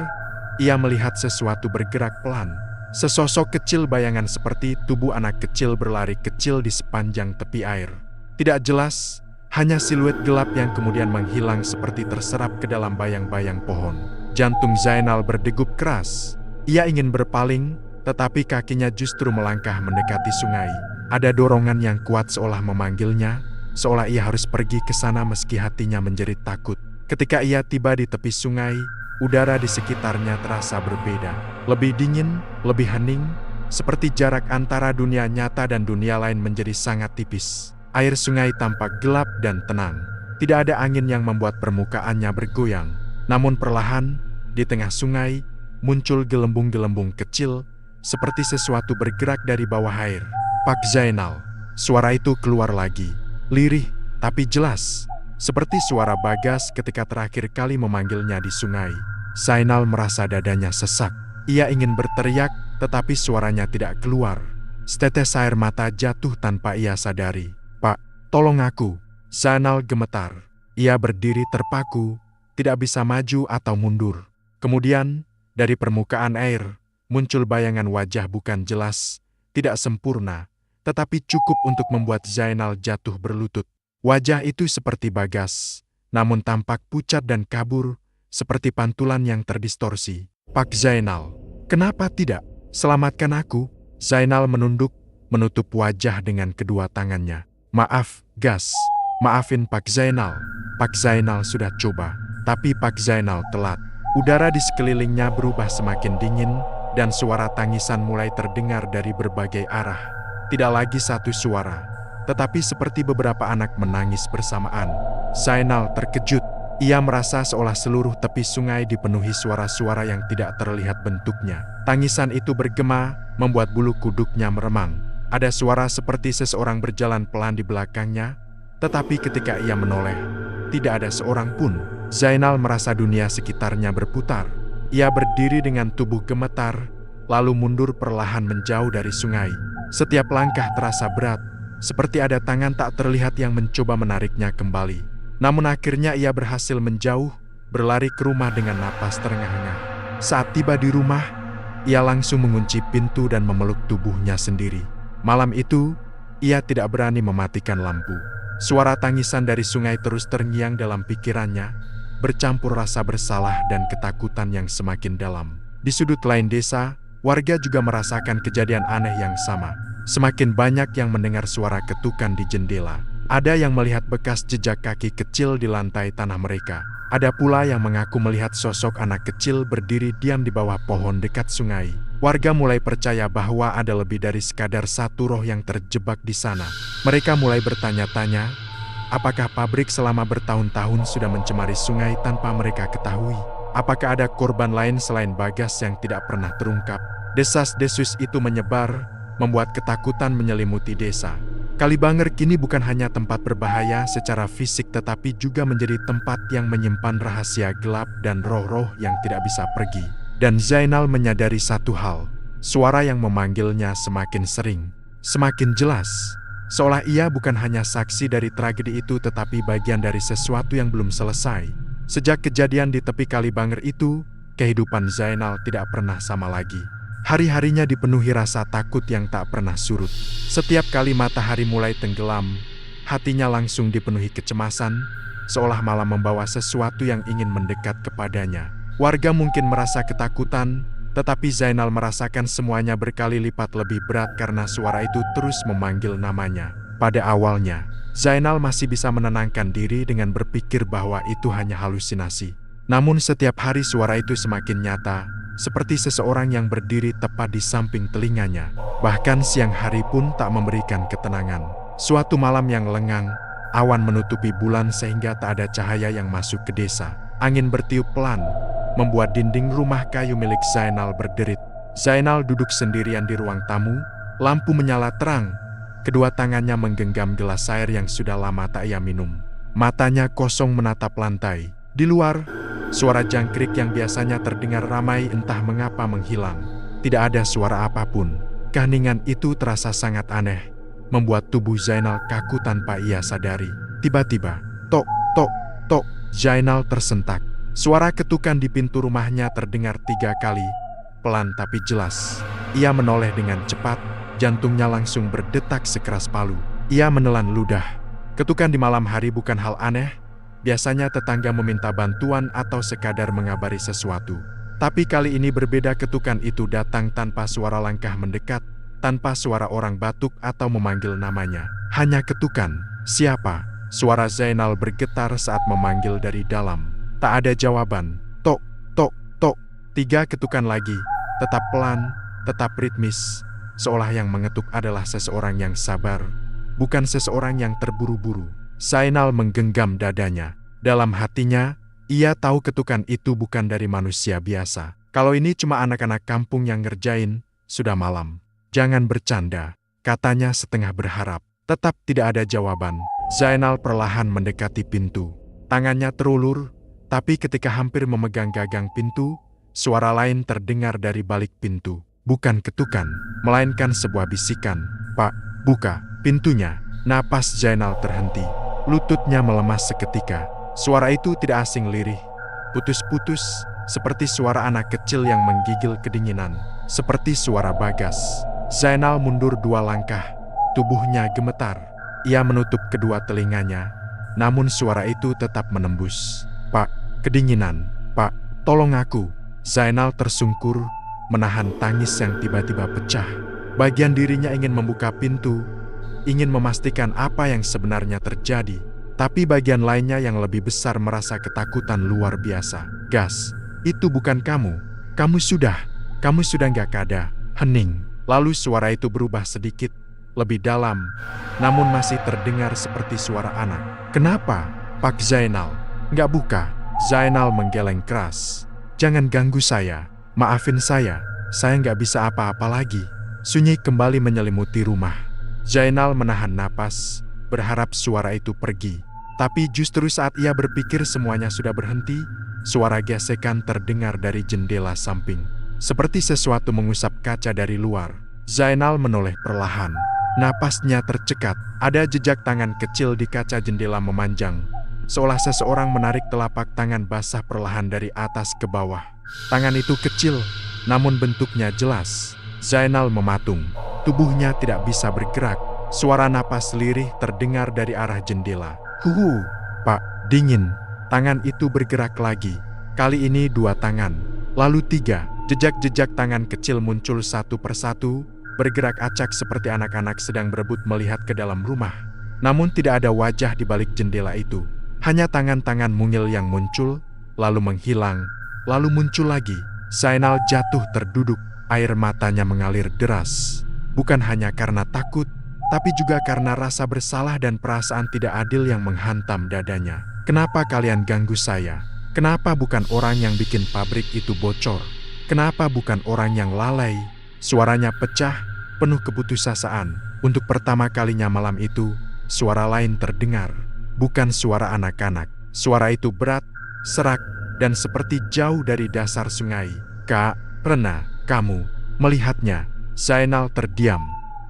ia melihat sesuatu bergerak pelan. Sesosok kecil bayangan seperti tubuh anak kecil berlari kecil di sepanjang tepi air. Tidak jelas, hanya siluet gelap yang kemudian menghilang seperti terserap ke dalam bayang-bayang pohon. Jantung Zainal berdegup keras. Ia ingin berpaling, tetapi kakinya justru melangkah mendekati sungai. Ada dorongan yang kuat seolah memanggilnya, seolah ia harus pergi ke sana meski hatinya menjerit takut. Ketika ia tiba di tepi sungai, udara di sekitarnya terasa berbeda. Lebih dingin, lebih hening, seperti jarak antara dunia nyata dan dunia lain menjadi sangat tipis. Air sungai tampak gelap dan tenang. Tidak ada angin yang membuat permukaannya bergoyang. Namun perlahan, di tengah sungai, muncul gelembung-gelembung kecil, seperti sesuatu bergerak dari bawah air. Pak Zainal. Suara itu keluar lagi. Lirih, tapi jelas. Seperti suara Bagas ketika terakhir kali memanggilnya di sungai. Zainal merasa dadanya sesak. Ia ingin berteriak, tetapi suaranya tidak keluar. Setetes air mata jatuh tanpa ia sadari. "Pak, tolong aku." Zainal gemetar. Ia berdiri terpaku, tidak bisa maju atau mundur. Kemudian, dari permukaan air, muncul bayangan wajah bukan jelas, tidak sempurna, tetapi cukup untuk membuat Zainal jatuh berlutut. Wajah itu seperti Bagas, namun tampak pucat dan kabur, seperti pantulan yang terdistorsi. "Pak Zainal, kenapa tidak? Selamatkan aku." Zainal menunduk, menutup wajah dengan kedua tangannya. "Maaf, Gas. Maafin Pak Zainal." Pak Zainal sudah coba, tapi Pak Zainal telat. Udara di sekelilingnya berubah semakin dingin, dan suara tangisan mulai terdengar dari berbagai arah. Tidak lagi satu suara, tetapi seperti beberapa anak menangis bersamaan. Zainal terkejut. Ia merasa seolah seluruh tepi sungai dipenuhi suara-suara yang tidak terlihat bentuknya. Tangisan itu bergema, membuat bulu kuduknya meremang. Ada suara seperti seseorang berjalan pelan di belakangnya, tetapi ketika ia menoleh, tidak ada seorang pun. Zainal merasa dunia sekitarnya berputar. Ia berdiri dengan tubuh gemetar, lalu mundur perlahan menjauh dari sungai. Setiap langkah terasa berat, seperti ada tangan tak terlihat yang mencoba menariknya kembali. Namun akhirnya ia berhasil menjauh, berlari ke rumah dengan napas terengah-engah. Saat tiba di rumah, ia langsung mengunci pintu dan memeluk tubuhnya sendiri. Malam itu, ia tidak berani mematikan lampu. Suara tangisan dari sungai terus terngiang dalam pikirannya, bercampur rasa bersalah dan ketakutan yang semakin dalam. Di sudut lain desa, warga juga merasakan kejadian aneh yang sama. Semakin banyak yang mendengar suara ketukan di jendela. Ada yang melihat bekas jejak kaki kecil di lantai tanah mereka. Ada pula yang mengaku melihat sosok anak kecil berdiri diam di bawah pohon dekat sungai. Warga mulai percaya bahwa ada lebih dari sekadar satu roh yang terjebak di sana. Mereka mulai bertanya-tanya, apakah pabrik selama bertahun-tahun sudah mencemari sungai tanpa mereka ketahui? Apakah ada korban lain selain Bagas yang tidak pernah terungkap? Desas-desus itu menyebar, membuat ketakutan menyelimuti desa. Kalibanger kini bukan hanya tempat berbahaya secara fisik tetapi juga menjadi tempat yang menyimpan rahasia gelap dan roh-roh yang tidak bisa pergi. Dan Zainal menyadari satu hal, suara yang memanggilnya semakin sering, semakin jelas. Seolah ia bukan hanya saksi dari tragedi itu tetapi bagian dari sesuatu yang belum selesai. Sejak kejadian di tepi Kalibanger itu, kehidupan Zainal tidak pernah sama lagi. Hari-harinya dipenuhi rasa takut yang tak pernah surut. Setiap kali matahari mulai tenggelam, hatinya langsung dipenuhi kecemasan, seolah malam membawa sesuatu yang ingin mendekat kepadanya. Warga mungkin merasa ketakutan, tetapi Zainal merasakan semuanya berkali lipat lebih berat karena suara itu terus memanggil namanya. Pada awalnya, Zainal masih bisa menenangkan diri dengan berpikir bahwa itu hanya halusinasi. Namun setiap hari suara itu semakin nyata, seperti seseorang yang berdiri tepat di samping telinganya. Bahkan siang hari pun tak memberikan ketenangan. Suatu malam yang lengang, awan menutupi bulan sehingga tak ada cahaya yang masuk ke desa. Angin bertiup pelan, membuat dinding rumah kayu milik Zainal berderit. Zainal duduk sendirian di ruang tamu, lampu menyala terang. Kedua tangannya menggenggam gelas air yang sudah lama tak ia minum. Matanya kosong menatap lantai. Di luar, suara jangkrik yang biasanya terdengar ramai entah mengapa menghilang. Tidak ada suara apapun. Keheningan itu terasa sangat aneh, membuat tubuh Zainal kaku tanpa ia sadari. Tiba-tiba, tok, tok, tok, Zainal tersentak. Suara ketukan di pintu rumahnya terdengar 3 kali, pelan tapi jelas. Ia menoleh dengan cepat, jantungnya langsung berdetak sekeras palu. Ia menelan ludah. Ketukan di malam hari bukan hal aneh, biasanya tetangga meminta bantuan atau sekadar mengabari sesuatu. Tapi kali ini berbeda, ketukan itu datang tanpa suara langkah mendekat, tanpa suara orang batuk atau memanggil namanya. Hanya ketukan. Siapa? Suara Zainal bergetar saat memanggil dari dalam. Tak ada jawaban. Tok, tok, tok. 3 ketukan lagi. Tetap pelan, tetap ritmis. Seolah yang mengetuk adalah seseorang yang sabar, bukan seseorang yang terburu-buru. Zainal menggenggam dadanya. Dalam hatinya, ia tahu ketukan itu bukan dari manusia biasa. Kalau ini cuma anak-anak kampung yang ngerjain, sudah malam. Jangan bercanda, katanya setengah berharap. Tetap tidak ada jawaban. Zainal perlahan mendekati pintu. Tangannya terulur, tapi ketika hampir memegang gagang pintu, suara lain terdengar dari balik pintu. Bukan ketukan, melainkan sebuah bisikan. Pak, buka pintunya. Napas Zainal terhenti. Lututnya melemas seketika. Suara itu tidak asing lirih. Putus-putus, seperti suara anak kecil yang menggigil kedinginan. Seperti suara Bagas. Zainal mundur 2 langkah. Tubuhnya gemetar. Ia menutup kedua telinganya. Namun suara itu tetap menembus. Pak, kedinginan. Pak, tolong aku. Zainal tersungkur, menahan tangis yang tiba-tiba pecah. Bagian dirinya ingin membuka pintu, ingin memastikan apa yang sebenarnya terjadi. Tapi bagian lainnya yang lebih besar merasa ketakutan luar biasa. Gas, itu bukan kamu. Kamu sudah nggak ada. Hening. Lalu suara itu berubah sedikit, lebih dalam, namun masih terdengar seperti suara anak. Kenapa, Pak Zainal? Nggak buka. Zainal menggeleng keras. Jangan ganggu saya. Maafin saya nggak bisa apa-apa lagi. Sunyi kembali menyelimuti rumah. Zainal menahan napas, berharap suara itu pergi. Tapi justru saat ia berpikir semuanya sudah berhenti, suara gesekan terdengar dari jendela samping. Seperti sesuatu mengusap kaca dari luar. Zainal menoleh perlahan. Napasnya tercekat. Ada jejak tangan kecil di kaca jendela memanjang. Seolah seseorang menarik telapak tangan basah perlahan dari atas ke bawah. Tangan itu kecil, namun bentuknya jelas. Zainal mematung. Tubuhnya tidak bisa bergerak. Suara napas lirih terdengar dari arah jendela. Huhu, Pak, dingin. Tangan itu bergerak lagi. Kali ini 2 tangan, lalu 3. Jejak-jejak tangan kecil muncul satu persatu, bergerak acak seperti anak-anak sedang berebut melihat ke dalam rumah. Namun tidak ada wajah di balik jendela itu. Hanya tangan-tangan mungil yang muncul, lalu menghilang, lalu muncul lagi. Zainal jatuh terduduk, air matanya mengalir deras. Bukan hanya karena takut, tapi juga karena rasa bersalah dan perasaan tidak adil yang menghantam dadanya. Kenapa kalian ganggu saya? Kenapa bukan orang yang bikin pabrik itu bocor? Kenapa bukan orang yang lalai? Suaranya pecah, penuh keputusasaan. Untuk pertama kalinya malam itu, suara lain terdengar. Bukan suara anak-anak. Suara itu berat, serak, dan seperti jauh dari dasar sungai. Kak, Rena, kamu melihatnya? Zainal terdiam.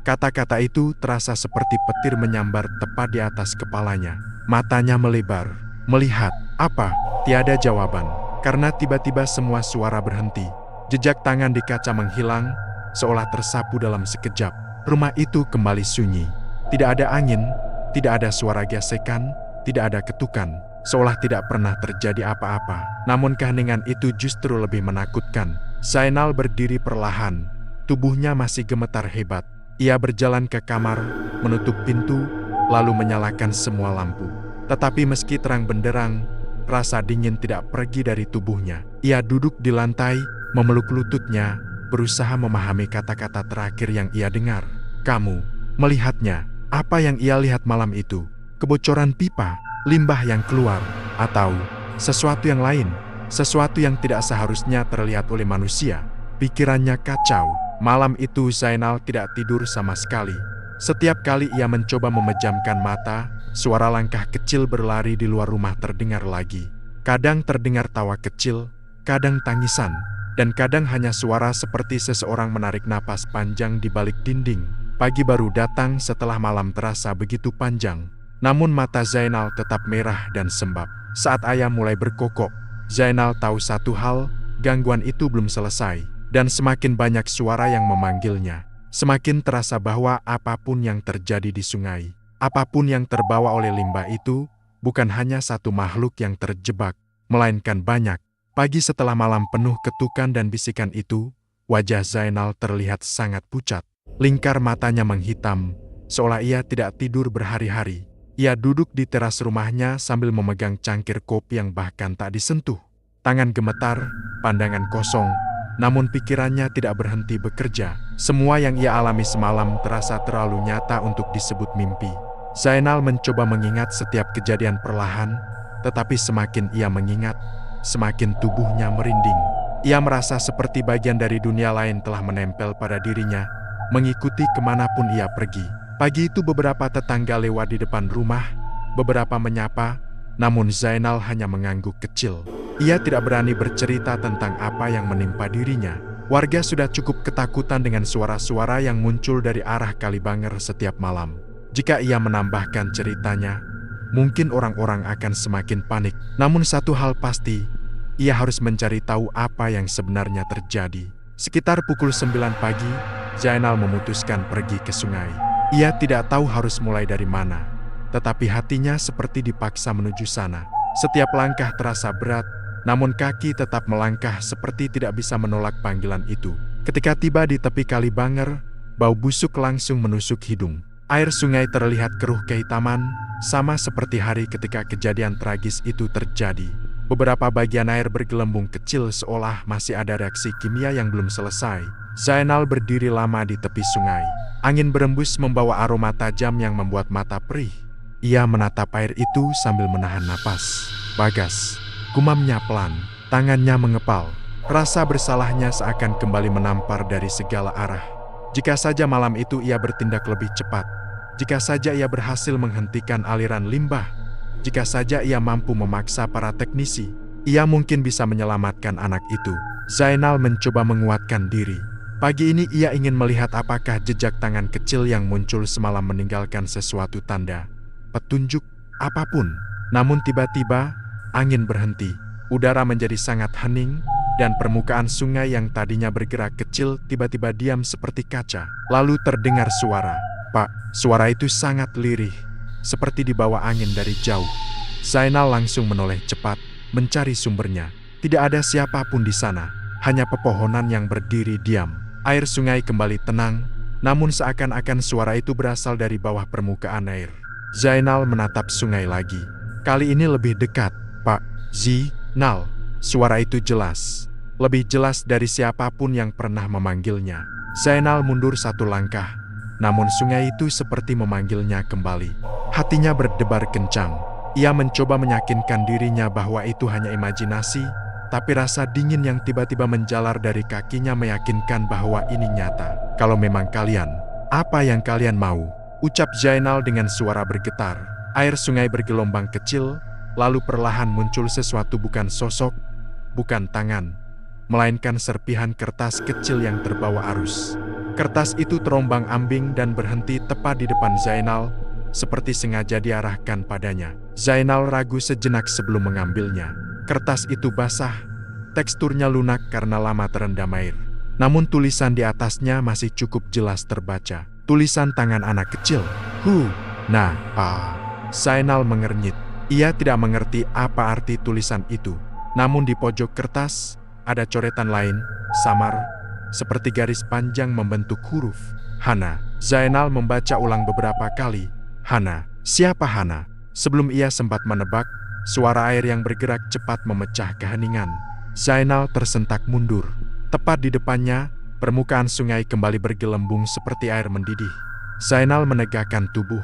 Kata-kata itu terasa seperti petir menyambar tepat di atas kepalanya. Matanya melebar. Melihat apa? Tiada jawaban. Karena tiba-tiba semua suara berhenti. Jejak tangan di kaca menghilang, seolah tersapu dalam sekejap. Rumah itu kembali sunyi. Tidak ada angin, tidak ada suara gesekan, tidak ada ketukan. Seolah tidak pernah terjadi apa-apa. Namun keheningan itu justru lebih menakutkan. Zainal berdiri perlahan. Tubuhnya masih gemetar hebat. Ia berjalan ke kamar, menutup pintu, lalu menyalakan semua lampu. Tetapi meski terang benderang, rasa dingin tidak pergi dari tubuhnya. Ia duduk di lantai, memeluk lututnya, berusaha memahami kata-kata terakhir yang ia dengar. Kamu melihatnya. Apa yang ia lihat malam itu? Kebocoran pipa, limbah yang keluar, atau sesuatu yang lain? Sesuatu yang tidak seharusnya terlihat oleh manusia. Pikirannya kacau. Malam itu Zainal tidak tidur sama sekali. Setiap kali ia mencoba memejamkan mata, suara langkah kecil berlari di luar rumah terdengar lagi. Kadang terdengar tawa kecil, kadang tangisan, dan kadang hanya suara seperti seseorang menarik napas panjang di balik dinding. Pagi baru datang setelah malam terasa begitu panjang. Namun mata Zainal tetap merah dan sembab. Saat ayam mulai berkokok, Zainal tahu satu hal, gangguan itu belum selesai. Dan semakin banyak suara yang memanggilnya, semakin terasa bahwa apapun yang terjadi di sungai, apapun yang terbawa oleh limbah itu, bukan hanya satu makhluk yang terjebak, melainkan banyak. Pagi setelah malam penuh ketukan dan bisikan itu, wajah Zainal terlihat sangat pucat. Lingkar matanya menghitam, seolah ia tidak tidur berhari-hari. Ia duduk di teras rumahnya sambil memegang cangkir kopi yang bahkan tak disentuh. Tangan gemetar, pandangan kosong, namun pikirannya tidak berhenti bekerja. Semua yang ia alami semalam terasa terlalu nyata untuk disebut mimpi. Zainal mencoba mengingat setiap kejadian perlahan, tetapi semakin ia mengingat, semakin tubuhnya merinding. Ia merasa seperti bagian dari dunia lain telah menempel pada dirinya, mengikuti kemanapun ia pergi. Pagi itu beberapa tetangga lewat di depan rumah, beberapa menyapa, namun Zainal hanya mengangguk kecil. Ia tidak berani bercerita tentang apa yang menimpa dirinya. Warga sudah cukup ketakutan dengan suara-suara yang muncul dari arah Kalibanger setiap malam. Jika ia menambahkan ceritanya, mungkin orang-orang akan semakin panik. Namun satu hal pasti, ia harus mencari tahu apa yang sebenarnya terjadi. Sekitar pukul 9 pagi, Zainal memutuskan pergi ke sungai. Ia tidak tahu harus mulai dari mana, tetapi hatinya seperti dipaksa menuju sana. Setiap langkah terasa berat, namun kaki tetap melangkah seperti tidak bisa menolak panggilan itu. Ketika tiba di tepi Kalibanger, bau busuk langsung menusuk hidung. Air sungai terlihat keruh kehitaman, sama seperti hari ketika kejadian tragis itu terjadi. Beberapa bagian air bergelembung kecil seolah masih ada reaksi kimia yang belum selesai. Zainal berdiri lama di tepi sungai. Angin berembus membawa aroma tajam yang membuat mata perih. Ia menatap air itu sambil menahan napas. Bagas, gumamnya pelan, tangannya mengepal. Rasa bersalahnya seakan kembali menampar dari segala arah. Jika saja malam itu ia bertindak lebih cepat, jika saja ia berhasil menghentikan aliran limbah, jika saja ia mampu memaksa para teknisi, ia mungkin bisa menyelamatkan anak itu. Zainal mencoba menguatkan diri. Pagi ini ia ingin melihat apakah jejak tangan kecil yang muncul semalam meninggalkan sesuatu tanda, petunjuk, apapun. Namun tiba-tiba, angin berhenti. Udara menjadi sangat hening, dan permukaan sungai yang tadinya bergerak kecil tiba-tiba diam seperti kaca. Lalu terdengar suara. "Pak," suara itu sangat lirih, seperti dibawa angin dari jauh. Zainal langsung menoleh cepat, mencari sumbernya. Tidak ada siapapun di sana, hanya pepohonan yang berdiri diam. Air sungai kembali tenang, namun seakan-akan suara itu berasal dari bawah permukaan air. Zainal menatap sungai lagi. Kali ini lebih dekat. "Pak Zainal," suara itu jelas. Lebih jelas dari siapapun yang pernah memanggilnya. Zainal mundur satu langkah, namun sungai itu seperti memanggilnya kembali. Hatinya berdebar kencang. Ia mencoba meyakinkan dirinya bahwa itu hanya imajinasi, tapi rasa dingin yang tiba-tiba menjalar dari kakinya meyakinkan bahwa ini nyata. "Kalau memang kalian, apa yang kalian mau?" ucap Zainal dengan suara bergetar. Air sungai bergelombang kecil, lalu perlahan muncul sesuatu, bukan sosok, bukan tangan, melainkan serpihan kertas kecil yang terbawa arus. Kertas itu terombang-ambing dan berhenti tepat di depan Zainal, seperti sengaja diarahkan padanya. Zainal ragu sejenak sebelum mengambilnya. Kertas itu basah, teksturnya lunak karena lama terendam air. Namun tulisan di atasnya masih cukup jelas terbaca. Tulisan tangan anak kecil. Zainal mengernyit. Ia tidak mengerti apa arti tulisan itu. Namun di pojok kertas, ada coretan lain, samar, seperti garis panjang membentuk huruf. "Hana." Zainal membaca ulang beberapa kali. "Hana." Siapa Hana? Sebelum ia sempat menebak, suara air yang bergerak cepat memecah keheningan. Zainal tersentak mundur. Tepat di depannya, permukaan sungai kembali bergelembung seperti air mendidih. Zainal menegakkan tubuh,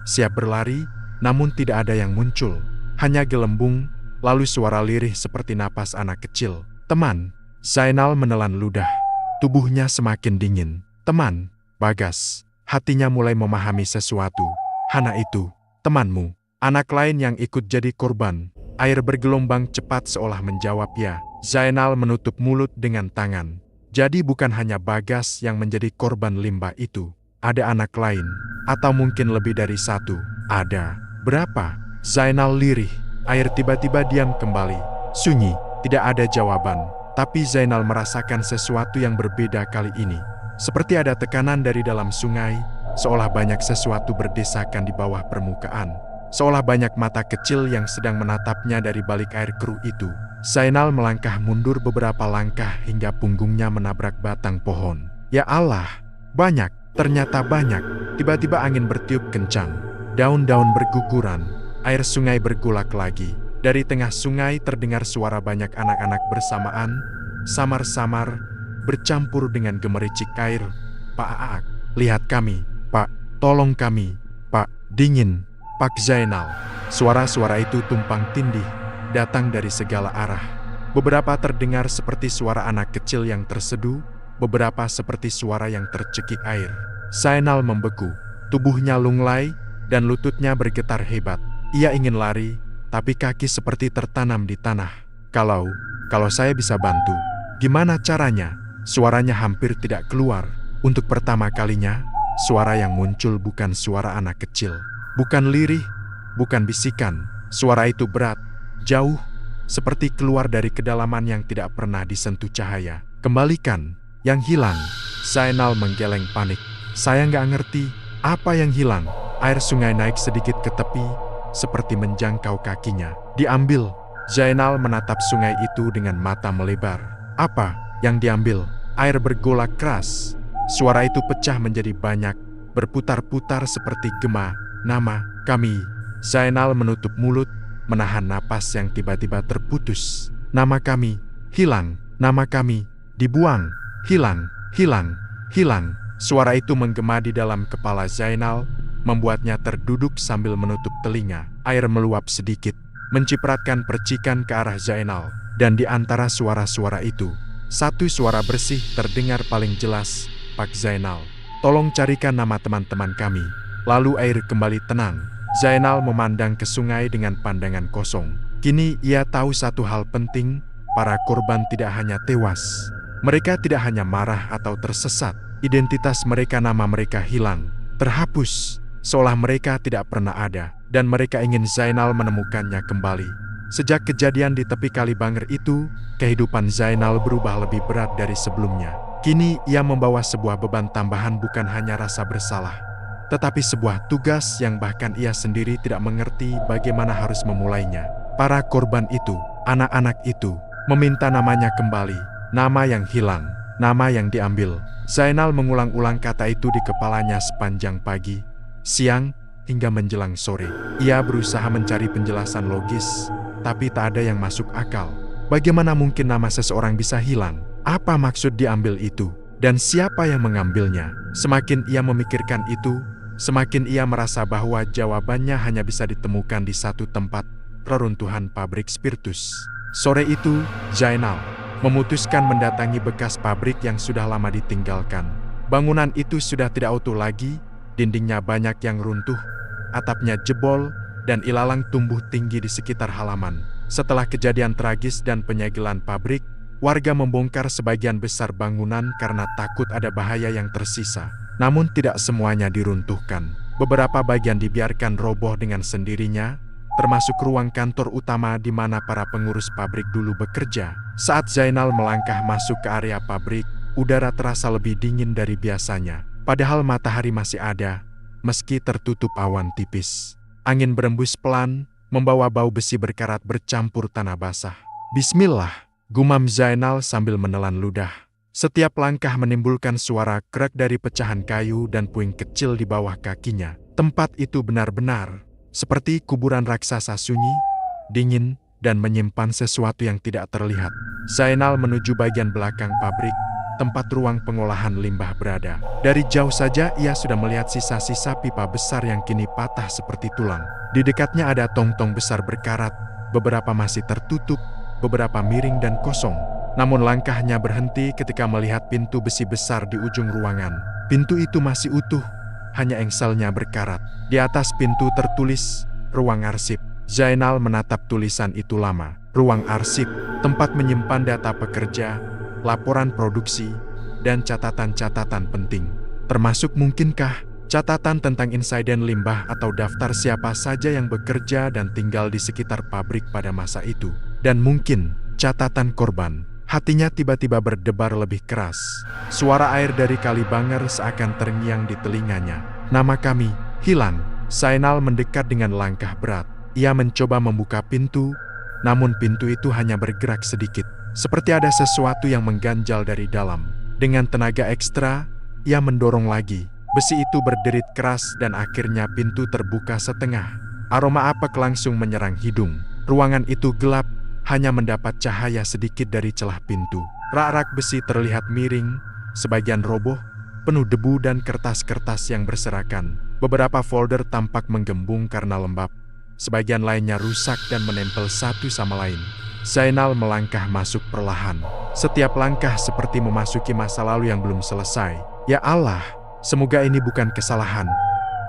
siap berlari, namun tidak ada yang muncul. Hanya gelembung, lalu suara lirih seperti napas anak kecil. "Teman." Zainal menelan ludah. Tubuhnya semakin dingin. "Teman." Bagas. Hatinya mulai memahami sesuatu. "Hana itu, temanmu." Anak lain yang ikut jadi korban. Air bergelombang cepat seolah menjawab ya. Zainal menutup mulut dengan tangan. Jadi bukan hanya Bagas yang menjadi korban limbah itu. Ada anak lain. Atau mungkin lebih dari satu. Ada. Berapa? Zainal lirih. Air tiba-tiba diam kembali. Sunyi. Tidak ada jawaban. Tapi Zainal merasakan sesuatu yang berbeda kali ini. Seperti ada tekanan dari dalam sungai, seolah banyak sesuatu berdesakan di bawah permukaan. Seolah banyak mata kecil yang sedang menatapnya dari balik air keruh itu. Zainal melangkah mundur beberapa langkah hingga punggungnya menabrak batang pohon. Ya Allah, banyak, ternyata banyak. Tiba-tiba angin bertiup kencang. Daun-daun berguguran, air sungai bergolak lagi. Dari tengah sungai terdengar suara banyak anak-anak bersamaan, samar-samar, bercampur dengan gemericik air. "Pak Aak, lihat kami, Pak, tolong kami, Pak, dingin, Pak Zainal." Suara-suara itu tumpang tindih, datang dari segala arah. Beberapa terdengar seperti suara anak kecil yang terseduh, beberapa seperti suara yang tercekik air. Zainal membeku, tubuhnya lunglai, dan lututnya bergetar hebat. Ia ingin lari, tapi kaki seperti tertanam di tanah. Kalau saya bisa bantu, gimana caranya?" Suaranya hampir tidak keluar. Untuk pertama kalinya, suara yang muncul bukan suara anak kecil. Bukan lirih, bukan bisikan. Suara itu berat, jauh, seperti keluar dari kedalaman yang tidak pernah disentuh cahaya. "Kembalikan, yang hilang." Zainal menggeleng panik. "Saya nggak ngerti, apa yang hilang?" Air sungai naik sedikit ke tepi, seperti menjangkau kakinya. "Diambil." Zainal menatap sungai itu dengan mata melebar. "Apa yang diambil?" Air bergolak keras. Suara itu pecah menjadi banyak, berputar-putar seperti gema. "Nama kami." Zainal menutup mulut, menahan napas yang tiba-tiba terputus. "Nama kami hilang, nama kami dibuang, hilang, hilang, hilang." Suara itu menggema di dalam kepala Zainal, membuatnya terduduk sambil menutup telinga. Air meluap sedikit, mencipratkan percikan ke arah Zainal. Dan di antara suara-suara itu, satu suara bersih terdengar paling jelas, "Pak Zainal, tolong carikan nama teman-teman kami." Lalu air kembali tenang. Zainal memandang ke sungai dengan pandangan kosong. Kini ia tahu satu hal penting, para korban tidak hanya tewas. Mereka tidak hanya marah atau tersesat. Identitas mereka, nama mereka hilang, terhapus, seolah mereka tidak pernah ada, dan mereka ingin Zainal menemukannya kembali. Sejak kejadian di tepi Kali Banger itu, kehidupan Zainal berubah lebih berat dari sebelumnya. Kini ia membawa sebuah beban tambahan, bukan hanya rasa bersalah, tetapi sebuah tugas yang bahkan ia sendiri tidak mengerti bagaimana harus memulainya. Para korban itu, anak-anak itu, meminta namanya kembali, nama yang hilang, nama yang diambil. Zainal mengulang-ulang kata itu di kepalanya sepanjang pagi, siang, hingga menjelang sore. Ia berusaha mencari penjelasan logis, tapi tak ada yang masuk akal. Bagaimana mungkin nama seseorang bisa hilang? Apa maksud diambil itu? Dan siapa yang mengambilnya? Semakin ia memikirkan itu, semakin ia merasa bahwa jawabannya hanya bisa ditemukan di satu tempat, reruntuhan pabrik spiritus. Sore itu, Zainal memutuskan mendatangi bekas pabrik yang sudah lama ditinggalkan. Bangunan itu sudah tidak utuh lagi, dindingnya banyak yang runtuh, atapnya jebol, dan ilalang tumbuh tinggi di sekitar halaman. Setelah kejadian tragis dan penyegelan pabrik, warga membongkar sebagian besar bangunan karena takut ada bahaya yang tersisa. Namun tidak semuanya diruntuhkan. Beberapa bagian dibiarkan roboh dengan sendirinya, termasuk ruang kantor utama di mana para pengurus pabrik dulu bekerja. Saat Zainal melangkah masuk ke area pabrik, udara terasa lebih dingin dari biasanya. Padahal matahari masih ada, meski tertutup awan tipis. Angin berembus pelan, membawa bau besi berkarat bercampur tanah basah. "Bismillah," gumam Zainal sambil menelan ludah. Setiap langkah menimbulkan suara krek dari pecahan kayu dan puing kecil di bawah kakinya. Tempat itu benar-benar seperti kuburan raksasa, sunyi, dingin, dan menyimpan sesuatu yang tidak terlihat. Zainal menuju bagian belakang pabrik, tempat ruang pengolahan limbah berada. Dari jauh saja ia sudah melihat sisa-sisa pipa besar yang kini patah seperti tulang. Di dekatnya ada tong-tong besar berkarat, beberapa masih tertutup, beberapa miring dan kosong. Namun langkahnya berhenti ketika melihat pintu besi besar di ujung ruangan. Pintu itu masih utuh, hanya engselnya berkarat. Di atas pintu tertulis, "Ruang Arsip." Zainal menatap tulisan itu lama. Ruang arsip, tempat menyimpan data pekerja, laporan produksi, dan catatan-catatan penting. Termasuk mungkinkah catatan tentang insiden limbah atau daftar siapa saja yang bekerja dan tinggal di sekitar pabrik pada masa itu. Dan mungkin catatan korban. Hatinya tiba-tiba berdebar lebih keras. Suara air dari Kali Banger seakan terngiang di telinganya. "Nama kami hilang." Zainal mendekat dengan langkah berat. Ia mencoba membuka pintu, namun pintu itu hanya bergerak sedikit. Seperti ada sesuatu yang mengganjal dari dalam. Dengan tenaga ekstra, ia mendorong lagi. Besi itu berderit keras dan akhirnya pintu terbuka setengah. Aroma apek langsung menyerang hidung. Ruangan itu gelap, hanya mendapat cahaya sedikit dari celah pintu. Rak-rak besi terlihat miring, sebagian roboh, penuh debu dan kertas-kertas yang berserakan. Beberapa folder tampak menggembung karena lembab. Sebagian lainnya rusak dan menempel satu sama lain. Zainal melangkah masuk perlahan. Setiap langkah seperti memasuki masa lalu yang belum selesai. Ya Allah, semoga ini bukan kesalahan,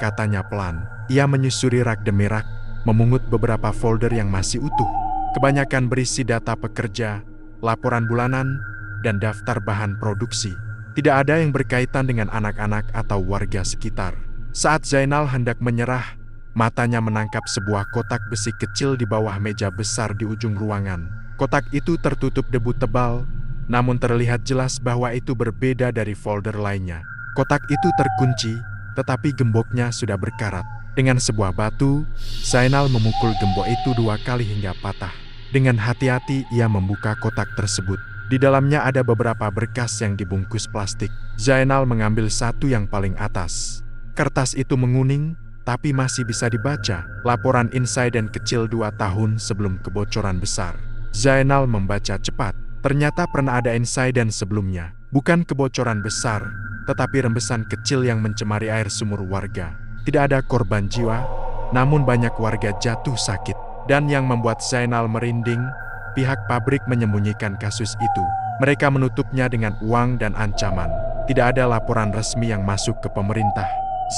katanya pelan. Ia menyusuri rak demi rak, memungut beberapa folder yang masih utuh. Kebanyakan berisi data pekerja, laporan bulanan, dan daftar bahan produksi. Tidak ada yang berkaitan dengan anak-anak atau warga sekitar. Saat Zainal hendak menyerah, matanya menangkap sebuah kotak besi kecil di bawah meja besar di ujung ruangan. Kotak itu tertutup debu tebal, namun terlihat jelas bahwa itu berbeda dari folder lainnya. Kotak itu terkunci, tetapi gemboknya sudah berkarat. Dengan sebuah batu, Zainal memukul gembok itu 2 kali hingga patah. Dengan hati-hati ia membuka kotak tersebut. Di dalamnya ada beberapa berkas yang dibungkus plastik. Zainal mengambil satu yang paling atas. Kertas itu menguning, tapi masih bisa dibaca. Laporan insiden kecil 2 tahun sebelum kebocoran besar. Zainal membaca cepat. Ternyata pernah ada insiden sebelumnya. Bukan kebocoran besar, tetapi rembesan kecil yang mencemari air sumur warga. Tidak ada korban jiwa, namun banyak warga jatuh sakit. Dan yang membuat Zainal merinding, pihak pabrik menyembunyikan kasus itu. Mereka menutupnya dengan uang dan ancaman. Tidak ada laporan resmi yang masuk ke pemerintah.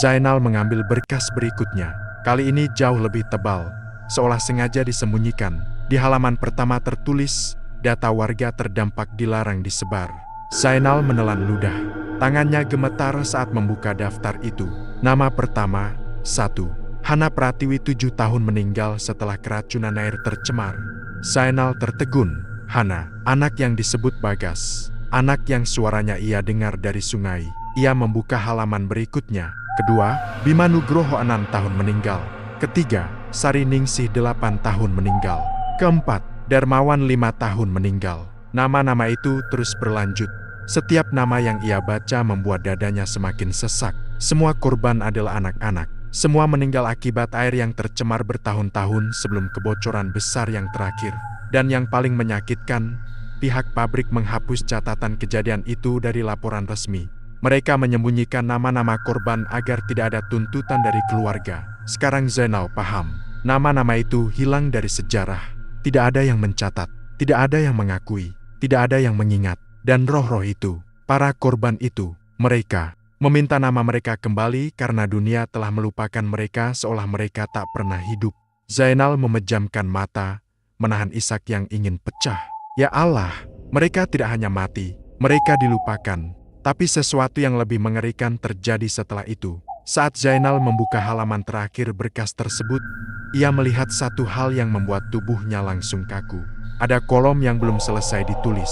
Zainal mengambil berkas berikutnya. Kali ini jauh lebih tebal, seolah sengaja disembunyikan. Di halaman pertama tertulis, data warga terdampak dilarang disebar. Zainal menelan ludah. Tangannya gemetar saat membuka daftar itu. Nama pertama, 1. Hana Pratiwi 7 tahun meninggal setelah keracunan air tercemar. Zainal tertegun. Hana, anak yang disebut Bagas. Anak yang suaranya ia dengar dari sungai. Ia membuka halaman berikutnya. Kedua, Bima Nugroho 6 tahun meninggal. Ketiga, Sari Ningsih 8 tahun meninggal. Keempat, Darmawan 5 tahun meninggal. Nama-nama itu terus berlanjut. Setiap nama yang ia baca membuat dadanya semakin sesak. Semua korban adalah anak-anak. Semua meninggal akibat air yang tercemar bertahun-tahun sebelum kebocoran besar yang terakhir. Dan yang paling menyakitkan, pihak pabrik menghapus catatan kejadian itu dari laporan resmi. Mereka menyembunyikan nama-nama korban agar tidak ada tuntutan dari keluarga. Sekarang Zainal paham, nama-nama itu hilang dari sejarah. Tidak ada yang mencatat, tidak ada yang mengakui, tidak ada yang mengingat. Dan roh-roh itu, para korban itu, mereka meminta nama mereka kembali karena dunia telah melupakan mereka seolah mereka tak pernah hidup. Zainal memejamkan mata, menahan isak yang ingin pecah. Ya Allah, mereka tidak hanya mati, mereka dilupakan. Tapi sesuatu yang lebih mengerikan terjadi setelah itu. Saat Zainal membuka halaman terakhir berkas tersebut, ia melihat satu hal yang membuat tubuhnya langsung kaku. Ada kolom yang belum selesai ditulis.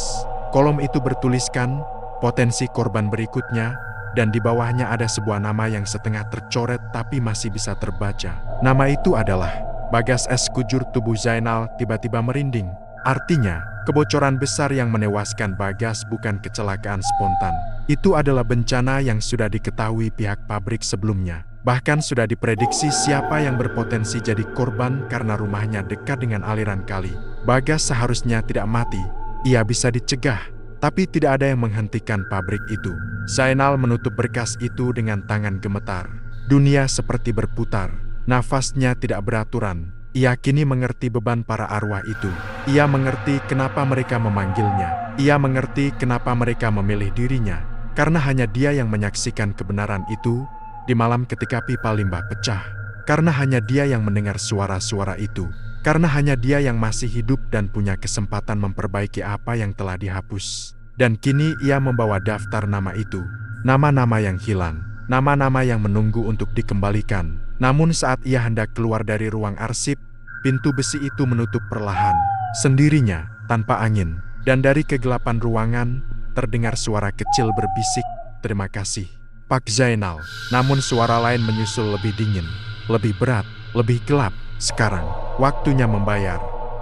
Kolom itu bertuliskan potensi korban berikutnya, dan di bawahnya ada sebuah nama yang setengah tercoret tapi masih bisa terbaca. Nama itu adalah Bagas S. Kujur. Tubuh Zainal tiba-tiba merinding. Artinya, kebocoran besar yang menewaskan Bagas bukan kecelakaan spontan. Itu adalah bencana yang sudah diketahui pihak pabrik sebelumnya. Bahkan sudah diprediksi siapa yang berpotensi jadi korban karena rumahnya dekat dengan aliran kali. Bagas seharusnya tidak mati. Ia bisa dicegah, tapi tidak ada yang menghentikan pabrik itu. Zainal menutup berkas itu dengan tangan gemetar. Dunia seperti berputar. Nafasnya tidak beraturan. Ia kini mengerti beban para arwah itu. Ia mengerti kenapa mereka memanggilnya. Ia mengerti kenapa mereka memilih dirinya. Karena hanya dia yang menyaksikan kebenaran itu di malam ketika pipa limbah pecah. Karena hanya dia yang mendengar suara-suara itu. Karena hanya dia yang masih hidup dan punya kesempatan memperbaiki apa yang telah dihapus. Dan kini ia membawa daftar nama itu. Nama-nama yang hilang. Nama-nama yang menunggu untuk dikembalikan. Namun saat ia hendak keluar dari ruang arsip, pintu besi itu menutup perlahan. Sendirinya, tanpa angin. Dan dari kegelapan ruangan, terdengar suara kecil berbisik, "Terima kasih, Pak Zainal." Namun suara lain menyusul lebih dingin, lebih berat, lebih gelap. Sekarang, waktunya membayar.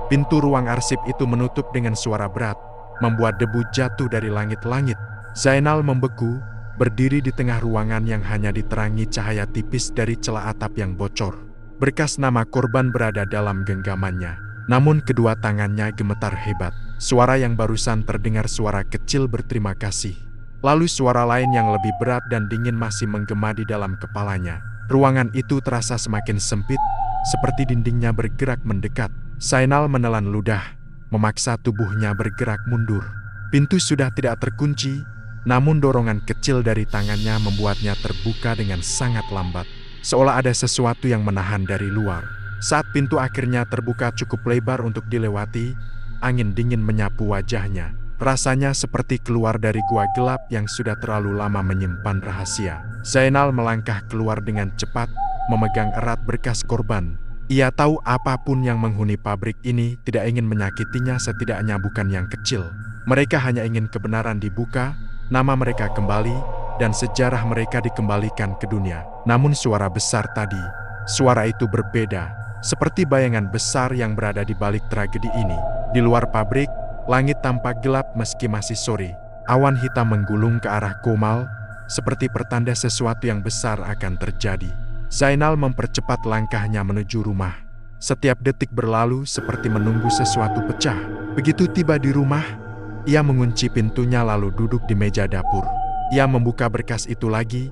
Pintu ruang arsip itu menutup dengan suara berat, membuat debu jatuh dari langit-langit. Zainal membeku, berdiri di tengah ruangan yang hanya diterangi cahaya tipis dari celah atap yang bocor. Berkas nama korban berada dalam genggamannya, namun kedua tangannya gemetar hebat. Suara yang barusan terdengar suara kecil berterima kasih. Lalu suara lain yang lebih berat dan dingin masih menggema di dalam kepalanya. Ruangan itu terasa semakin sempit, seperti dindingnya bergerak mendekat. Zainal menelan ludah, memaksa tubuhnya bergerak mundur. Pintu sudah tidak terkunci, namun dorongan kecil dari tangannya membuatnya terbuka dengan sangat lambat. Seolah ada sesuatu yang menahan dari luar. Saat pintu akhirnya terbuka cukup lebar untuk dilewati, angin dingin menyapu wajahnya. Rasanya seperti keluar dari gua gelap yang sudah terlalu lama menyimpan rahasia. Zainal melangkah keluar dengan cepat, memegang erat berkas korban. Ia tahu apapun yang menghuni pabrik ini tidak ingin menyakitinya, setidaknya bukan yang kecil. Mereka hanya ingin kebenaran dibuka, nama mereka kembali, dan sejarah mereka dikembalikan ke dunia. Namun suara besar tadi, suara itu berbeda, seperti bayangan besar yang berada di balik tragedi ini. Di luar pabrik, langit tampak gelap meski masih sore. Awan hitam menggulung ke arah Komal, seperti pertanda sesuatu yang besar akan terjadi. Zainal mempercepat langkahnya menuju rumah. Setiap detik berlalu seperti menunggu sesuatu pecah. Begitu tiba di rumah, ia mengunci pintunya lalu duduk di meja dapur. Ia membuka berkas itu lagi,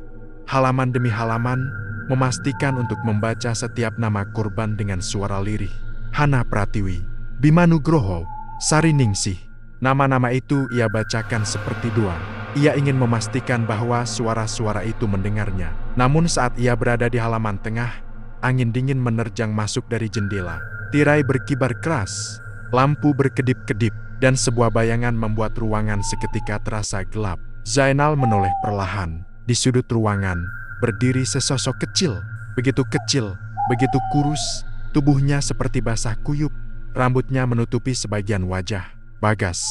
halaman demi halaman, memastikan untuk membaca setiap nama korban dengan suara lirih. Hana Pratiwi, Bima Nugroho, Sari Ningsih. Nama-nama itu ia bacakan seperti doa. Ia ingin memastikan bahwa suara-suara itu mendengarnya. Namun saat ia berada di halaman tengah, angin dingin menerjang masuk dari jendela. Tirai berkibar keras, lampu berkedip-kedip, dan sebuah bayangan membuat ruangan seketika terasa gelap. Zainal menoleh perlahan. Di sudut ruangan, berdiri sesosok kecil. Begitu kecil, begitu kurus, tubuhnya seperti basah kuyup. Rambutnya menutupi sebagian wajah. Bagas.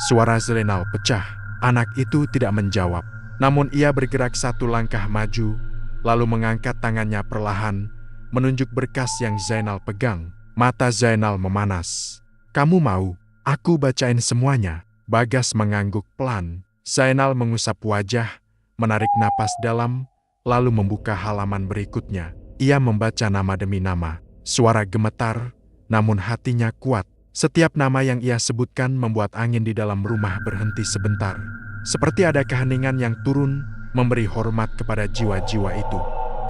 Suara Zainal pecah. Anak itu tidak menjawab. Namun ia bergerak satu langkah maju, lalu mengangkat tangannya perlahan, menunjuk berkas yang Zainal pegang. Mata Zainal memanas. "Kamu mau aku bacain semuanya?" Bagas mengangguk pelan. Zainal mengusap wajah, menarik napas dalam, lalu membuka halaman berikutnya. Ia membaca nama demi nama. Suara gemetar, namun hatinya kuat. Setiap nama yang ia sebutkan membuat angin di dalam rumah berhenti sebentar. Seperti ada keheningan yang turun, memberi hormat kepada jiwa-jiwa itu.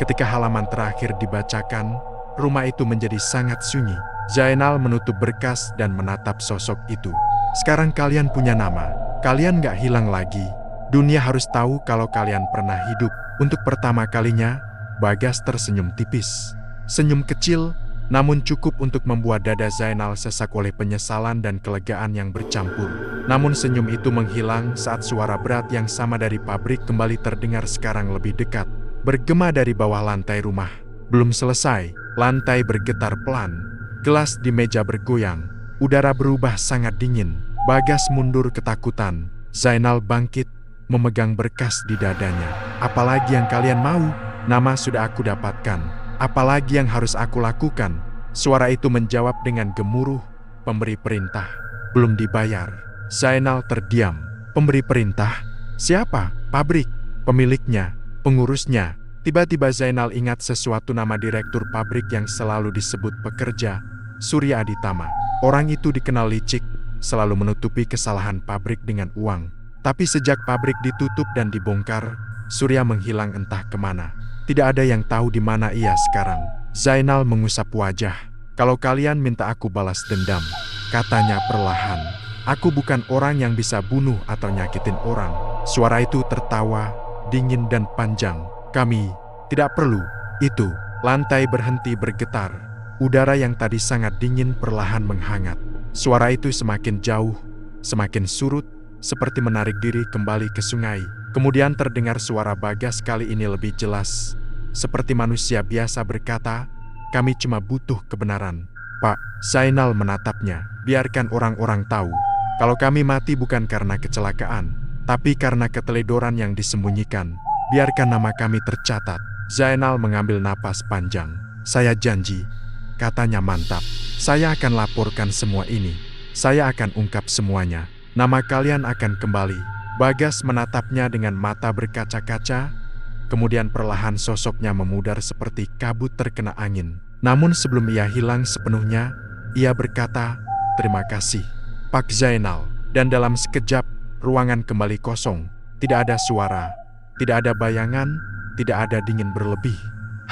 Ketika halaman terakhir dibacakan, rumah itu menjadi sangat sunyi. Zainal menutup berkas dan menatap sosok itu. "Sekarang kalian punya nama. Kalian gak hilang lagi. Dunia harus tahu kalau kalian pernah hidup." Untuk pertama kalinya, Bagas tersenyum tipis. Senyum kecil, namun cukup untuk membuat dada Zainal sesak oleh penyesalan dan kelegaan yang bercampur. Namun senyum itu menghilang saat suara berat yang sama dari pabrik kembali terdengar sekarang lebih dekat. Bergema dari bawah lantai rumah. Belum selesai, lantai bergetar pelan. Gelas di meja bergoyang. Udara berubah sangat dingin. Bagas mundur ketakutan. Zainal bangkit, memegang berkas di dadanya. "Apalagi yang kalian mau? Nama sudah aku dapatkan. Apalagi yang harus aku lakukan?" Suara itu menjawab dengan gemuruh, "Pemberi perintah." "Belum dibayar." Zainal terdiam. "Pemberi perintah? Siapa? Pabrik? Pemiliknya? Pengurusnya?" Tiba-tiba Zainal ingat sesuatu, nama direktur pabrik yang selalu disebut pekerja, Surya Aditama. Orang itu dikenal licik, selalu menutupi kesalahan pabrik dengan uang. Tapi sejak pabrik ditutup dan dibongkar, Surya menghilang entah kemana. Tidak ada yang tahu di mana ia sekarang. Zainal mengusap wajah. "Kalau kalian minta aku balas dendam," katanya perlahan, "aku bukan orang yang bisa bunuh atau nyakitin orang." Suara itu tertawa, dingin dan panjang. "Kami tidak perlu itu." Lantai berhenti bergetar. Udara yang tadi sangat dingin perlahan menghangat. Suara itu semakin jauh, semakin surut, seperti menarik diri kembali ke sungai. Kemudian terdengar suara Bagas kali ini lebih jelas. Seperti manusia biasa berkata, "Kami cuma butuh kebenaran." "Pak," Zainal menatapnya, "biarkan orang-orang tahu. Kalau kami mati bukan karena kecelakaan, tapi karena keteledoran yang disembunyikan. Biarkan nama kami tercatat." Zainal mengambil napas panjang. "Saya janji," katanya mantap. "Saya akan laporkan semua ini. Saya akan ungkap semuanya. Nama kalian akan kembali. Bagas menatapnya dengan mata berkaca-kaca, kemudian perlahan sosoknya memudar seperti kabut terkena angin. Namun sebelum ia hilang sepenuhnya, ia berkata, "Terima kasih, Pak Zainal." Dan dalam sekejap, ruangan kembali kosong. Tidak ada suara, tidak ada bayangan, tidak ada dingin berlebih.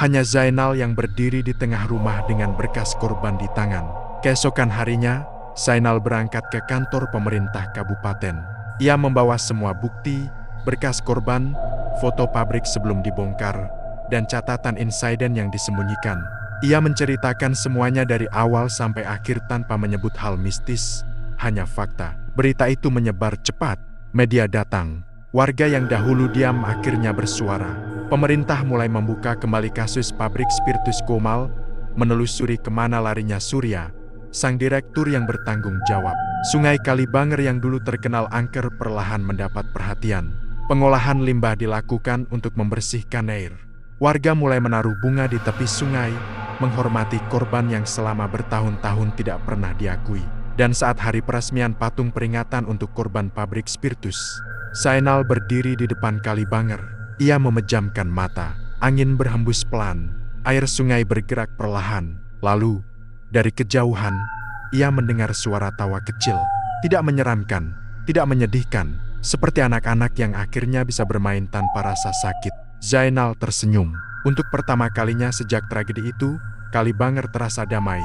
Hanya Zainal yang berdiri di tengah rumah dengan berkas korban di tangan. Keesokan harinya, Zainal berangkat ke kantor pemerintah kabupaten. Ia membawa semua bukti, berkas korban, foto pabrik sebelum dibongkar, dan catatan insiden yang disembunyikan. Ia menceritakan semuanya dari awal sampai akhir tanpa menyebut hal mistis, hanya fakta. Berita itu menyebar cepat, media datang. Warga yang dahulu diam akhirnya bersuara. Pemerintah mulai membuka kembali kasus pabrik spiritus Komal, menelusuri kemana larinya Surya, sang direktur yang bertanggung jawab. Sungai Kalibanger yang dulu terkenal angker perlahan mendapat perhatian. Pengolahan limbah dilakukan untuk membersihkan air. Warga mulai menaruh bunga di tepi sungai, menghormati korban yang selama bertahun-tahun tidak pernah diakui. Dan saat hari peresmian patung peringatan untuk korban pabrik spiritus, Zainal berdiri di depan Kalibanger. Ia memejamkan mata. Angin berhembus pelan, air sungai bergerak perlahan. Lalu, dari kejauhan, ia mendengar suara tawa kecil. Tidak menyeramkan, tidak menyedihkan, seperti anak-anak yang akhirnya bisa bermain tanpa rasa sakit. Zainal tersenyum. Untuk pertama kalinya sejak tragedi itu, Kalibanger terasa damai.